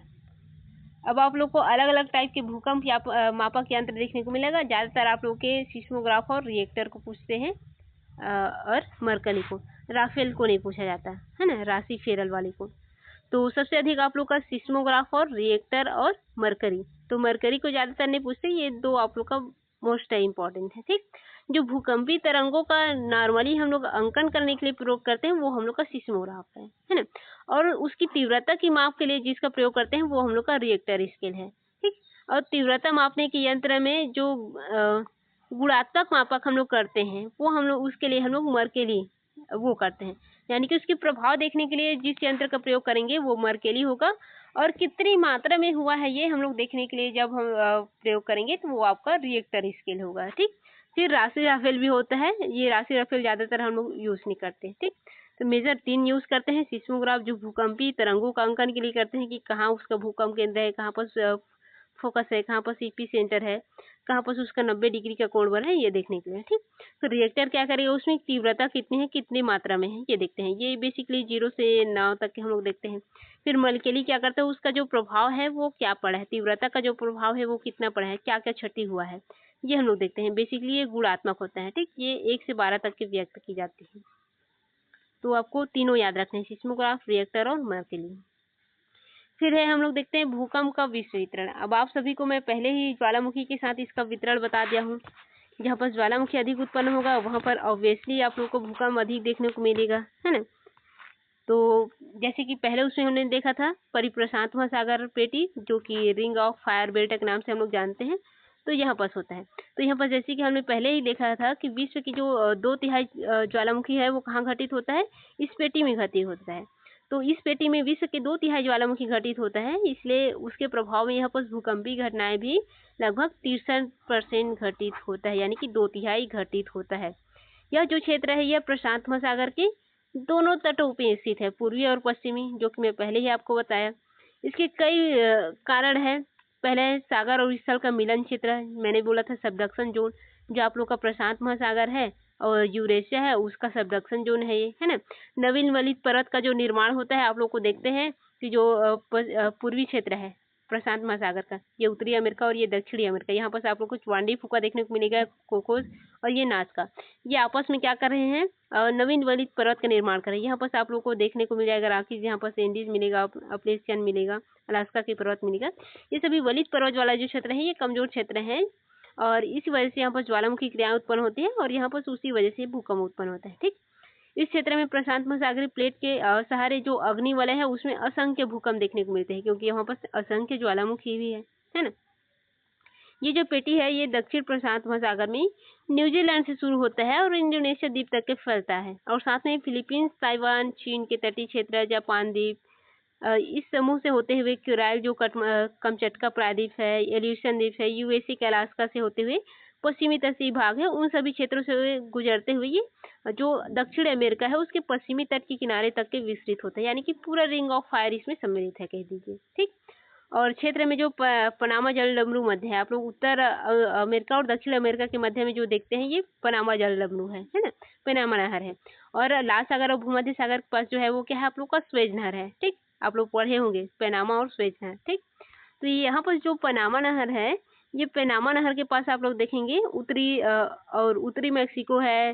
अब आप लोग को अलग अलग टाइप के भूकंप या मापक यंत्र देखने को मिलेगा। ज्यादातर आप लोग के सिस्मोग्राफ और रिएक्टर को पूछते हैं, और मरकरी को, राफेल को नहीं पूछा जाता है ना, राशि फेरल वाले को। तो सबसे अधिक आप लोग का सिस्मोग्राफ और रिएक्टर और मरकरी, तो मरकरी को ज्यादातर नहीं पूछते, ये दो आप लोग का मोस्ट इम्पोर्टेंट है। ठीक, जो भूकंपी तरंगों का नॉर्मली हम लोग अंकन करने के लिए प्रयोग करते हैं वो हम लोग का सिस्मोग्राफ है ना, और उसकी तीव्रता की माप के लिए जिसका प्रयोग करते हैं वो हम लोग का रिएक्टर स्केल है। ठीक, और तीव्रता मापने के यंत्र में जो गुणात्मक मापक हम लोग करते हैं वो हम लोग उसके लिए हम लोग मरकरी वो करते हैं, यानी कि उसके प्रभाव देखने के लिए जिस यंत्र का प्रयोग करेंगे वो मरकरी होगा, और कितनी मात्रा में हुआ है ये हम लोग देखने के लिए जब हम प्रयोग करेंगे तो वो आपका रिएक्टर स्केल होगा। ठीक, फिर राशि राफेल भी होता है, ये राशि राफेल ज़्यादातर हम लोग यूज़ नहीं करते, ठीक। तो मेजर 3 यूज़ करते हैं। सिस्मोग्राफ जो भूकंपीय तरंगों का अंकन के लिए करते हैं कि कहाँ उसका भूकंप केंद्र है, कहाँ पर फोकस है, कहाँ पर सीपी सेंटर है, कहाँ पर उसका 90 डिग्री का कोण बना है, ये देखने के लिए, ठीक। तो रिएक्टर क्या करेगा, उसमें तीव्रता कितनी है, कितनी मात्रा में है, ये देखते हैं। ये बेसिकली 0 से 9 तक के हम लोग देखते हैं। फिर मलकेली क्या करता है, उसका जो प्रभाव है वो क्या पड़ा है, तीव्रता का जो प्रभाव है वो कितना पड़ा है, क्या क्या क्षति हुआ है, ये हम लोग देखते हैं। बेसिकली ये गुणात्मक होता है, ठीक। ये 1 से 12 तक के व्यक्त की जाती है। तो आपको तीनों याद रखने हैं, सिस्मोग्राफ, रिएक्टर और मरकरी। फिर है हम लोग देखते हैं भूकंप का विश्व वितरण। अब आप सभी को मैं पहले ही ज्वालामुखी के साथ इसका वितरण बता दिया हूँ। जहाँ पर ज्वालामुखी अधिक उत्पन्न होगा वहाँ पर ऑब्वियसली आप लोग को भूकंप अधिक देखने को मिलेगा, है ना। तो जैसे कि पहले उसमें हमने देखा था परिप्रशांत महासागर पेटी, जो कि रिंग ऑफ फायर बेल्ट के नाम से हम लोग जानते हैं। तो यहाँ पर होता है। तो यहाँ पर जैसे कि हमने पहले ही देखा था कि विश्व की जो 2/3 ज्वालामुखी है वो कहाँ घटित होता है, इस पेटी में घटित होता है। तो इस पेटी में विश्व के 2/3 ज्वालामुखी घटित होता है, इसलिए उसके प्रभाव में यहाँ पर भूकंपीय घटनाएं भी लगभग 63% घटित होता है, यानी कि 2/3 घटित होता है। यह जो क्षेत्र है यह प्रशांत महासागर के दोनों तटों पे स्थित है, पूर्वी और पश्चिमी, जो कि मैं पहले ही आपको बताया। इसके कई कारण है। पहले है सागर और स्थल का मिलन क्षेत्र, मैंने बोला था सबडक्शन जोन, जो आप लोग का प्रशांत महासागर है और यूरेशिया है उसका सबडक्शन जोन है ये, है ना। नवीन वलित परत का जो निर्माण होता है आप लोग को देखते हैं कि जो पूर्वी क्षेत्र है प्रशांत महासागर का, ये उत्तरी अमेरिका और ये दक्षिणी अमेरिका, यहाँ पर आप लोग को च्वांडी फुका देखने को मिलेगा, कोकोस और ये नास्का, ये आपस में क्या कर रहे हैं, नवीन वलित पर्वत का निर्माण कर रहे हैं। यहाँ पर आप लोग को देखने को मिल जाएगा राखीज, यहाँ पर एंडीज मिलेगा, अपलेशियन मिलेगा, अलास्का के पर्वत मिलेगा। ये सभी वलित पर्वत वाला जो क्षेत्र है ये कमजोर क्षेत्र है और इसी वजह से यहाँ पर ज्वालामुखी क्रियाएं उत्पन्न होती है और यहाँ पर उसी वजह से भूकंप उत्पन्न होता है, ठीक। इस क्षेत्र में प्रशांत महासागरीय प्लेट के सहारे जो अग्नि वलय है उसमें असंख्य भूकंप देखने को मिलते हैं, क्योंकि यहाँ पर असंख्य ज्वालामुखी भी है ना। ये जो पेटी है ये दक्षिण प्रशांत महासागर में न्यूजीलैंड से शुरू होता है और इंडोनेशिया द्वीप तक के फैलता है, और साथ में फिलीपींस, ताइवान, चीन के तटीय क्षेत्र, जापान द्वीप, इस समूह से होते हुए क्यूराइल जो कमचटका प्रायद्वीप है, एल्यूशन द्वीप है, यूएसए के अलास्का से होते हुए पश्चिमी तटीय भाग है, उन सभी क्षेत्रों से गुजरते हुए ये जो दक्षिण अमेरिका है उसके पश्चिमी तट के किनारे तक के विस्तृत होता है, यानी कि पूरा रिंग ऑफ फायर इसमें सम्मिलित है, कह दीजिए, ठीक। और क्षेत्र में जो पनामा जलडमरू मध्य है, आप लोग उत्तर अमेरिका और दक्षिण अमेरिका के मध्य में जो देखते हैं ये पनामा जलडमरू है ना, पनामा नहर है। और लाल सागर और भूमध्य सागर के पास जो है वो क्या है, आप लोग का स्वेज नहर है, ठीक। आप लोग पढ़े होंगे पनामा और स्वेज नहर, ठीक। तो यहाँ पर जो पनामा नहर है, ये पनामा नहर के पास आप लोग देखेंगे उत्तरी मैक्सिको है,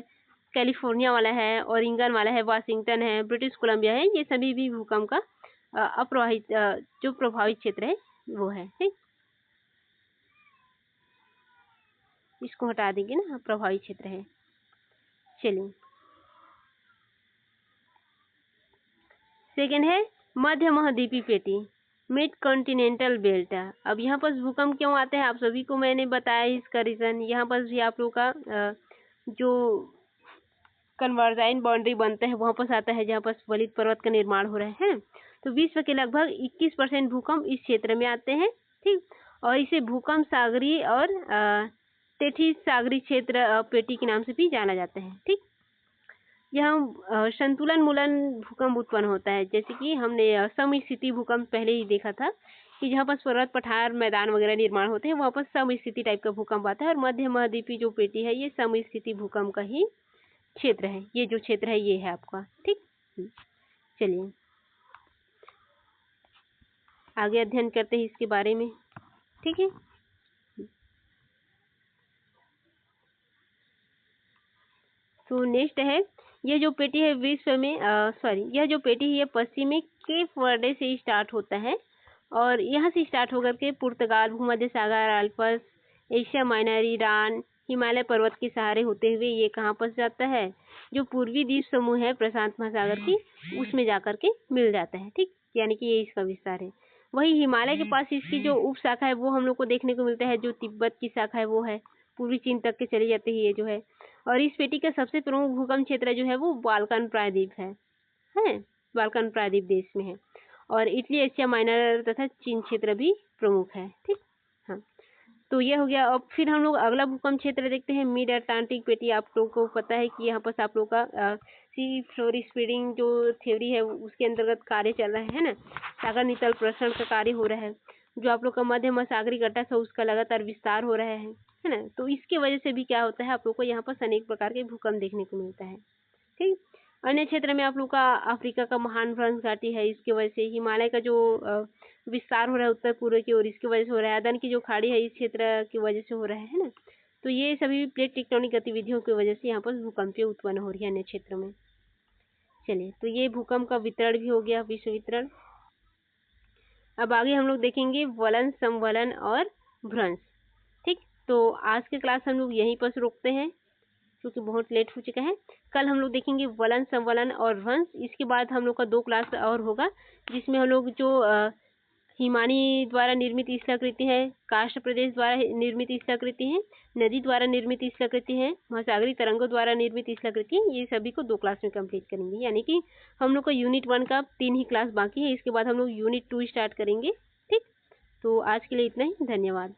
कैलिफोर्निया वाला है, ओरेगन वाला है, वाशिंगटन है, ब्रिटिश कोलंबिया है, ये सभी भी भूकंप का अप्रवाहित जो प्रभावित क्षेत्र है वो है, ठीक। इसको हटा देंगे ना, प्रभावित क्षेत्र है। चलिए सेकेंड है मध्य महाद्वीपीय पेटी, मिड कॉन्टिनेंटल बेल्ट। अब यहाँ पर भूकंप क्यों आते हैं आप सभी को मैंने बताया इसका रीजन। यहाँ पर भी आप लोग का जो कन्वर्जाइन बाउंड्री बनते हैं वहाँ पर आता है जहाँ पर वलित पर्वत का निर्माण हो रहा है। तो विश्व के लगभग 21% भूकंप इस क्षेत्र में आते हैं, ठीक। और इसे भूकंप सागरी और तेठीस सागरी क्षेत्र पेटी के नाम से भी जाना जाता है, ठीक। यहाँ संतुलन मूलन भूकंप उत्पन्न होता है, जैसे कि हमने समस्थिति भूकंप पहले ही देखा था कि जहाँ पर पर्वत पठार मैदान वगैरह निर्माण होते हैं वहाँ पर समस्थिति टाइप का भूकंप आता है। और मध्य महाद्वीपीय जो पेटी है ये समस्थिति भूकंप का ही क्षेत्र है, ये जो क्षेत्र है ये है आपका, ठीक। चलिए आगे अध्ययन करते हैं इसके बारे में, ठीक है। तो नेक्स्ट है ये जो पेटी है विश्व में यह जो पेटी है ये पश्चिमी केप वर्डे से स्टार्ट होता है और यहाँ से स्टार्ट होकर के पुर्तगाल, भूमध्य सागर, Alps, Asia Minor, Iran, Himalaya पर्वत के सहारे होते हुए ये कहाँ पर जाता है, जो पूर्वी द्वीप समूह है प्रशांत महासागर की उसमें जाकर के मिल जाता है, ठीक। यानी कि ये इसका विस्तार है। वही हिमालय के पास इसकी जो उप शाखा है वो हम लोग को देखने को मिलता है, जो तिब्बत की शाखा है वो है, पूर्वी चीन तक के चली जाती है ये जो है। और इस पेटी का सबसे प्रमुख भूकंप क्षेत्र जो है वो बाल्कन प्रायद्वीप है, बाल्कन प्रायद्वीप देश में है। और इटली, एशिया माइनर तथा चीन क्षेत्र भी प्रमुख है, ठीक। हाँ तो ये हो गया। अब फिर हम लोग अगला भूकंप क्षेत्र देखते हैं, मिड अटलांटिक पेटी। आप लोगों को पता है कि यहाँ पर आप लोग का सी फ्लोर स्प्रेडिंग जो थ्योरी है उसके अंतर्गत कार्य चल रहा है ना, सागर नितल प्रसरण का कार्य हो रहा है। जो आप लोग का मध्य महासागरीय घटक है उसका लगातार विस्तार हो रहा है ना। तो इसके वजह से भी क्या होता है, आप लोग को यहाँ पर अनेक प्रकार के भूकंप देखने को मिलता है। ठीक। अन्य क्षेत्र में आप लोग का अफ्रीका का महान भ्रंश घाटी है, इसके वजह से हिमालय का जो विस्तार हो रहा है उत्तर पूर्व की ओर, इसकी वजह से हो रहा है। अदन की जो खाड़ी है इस क्षेत्र की वजह से हो रहा है ना। तो ये सभी प्लेट टेक्टोनिक गतिविधियों की वजह से यहाँ पर भूकंप उत्पन्न हो रही है अन्य क्षेत्र में। चलिए, तो ये भूकंप का वितरण भी हो गया, विश्व वितरण। अब आगे हम लोग देखेंगे वलन, समवलन और भ्रंश। ठीक, तो आज के क्लास हम लोग यहीं पर रोकते हैं क्योंकि बहुत लेट हो चुका है। कल हम लोग देखेंगे वलन, समवलन और भ्रंश। इसके बाद हम लोग का 2 क्लास और होगा जिसमें हम लोग जो हिमानी द्वारा निर्मित स्थलाकृति है, काष्ठ प्रदेश द्वारा निर्मित स्थलाकृति है, नदी द्वारा निर्मित स्थलाकृति है, महासागरीय तरंगों द्वारा निर्मित स्थलाकृति, ये सभी को 2 क्लास में कंप्लीट करेंगे। यानी कि हम लोग का यूनिट 1 का 3 ही क्लास बाकी है। इसके बाद हम लोग यूनिट 2 स्टार्ट करेंगे। ठीक, तो आज के लिए इतना ही। धन्यवाद।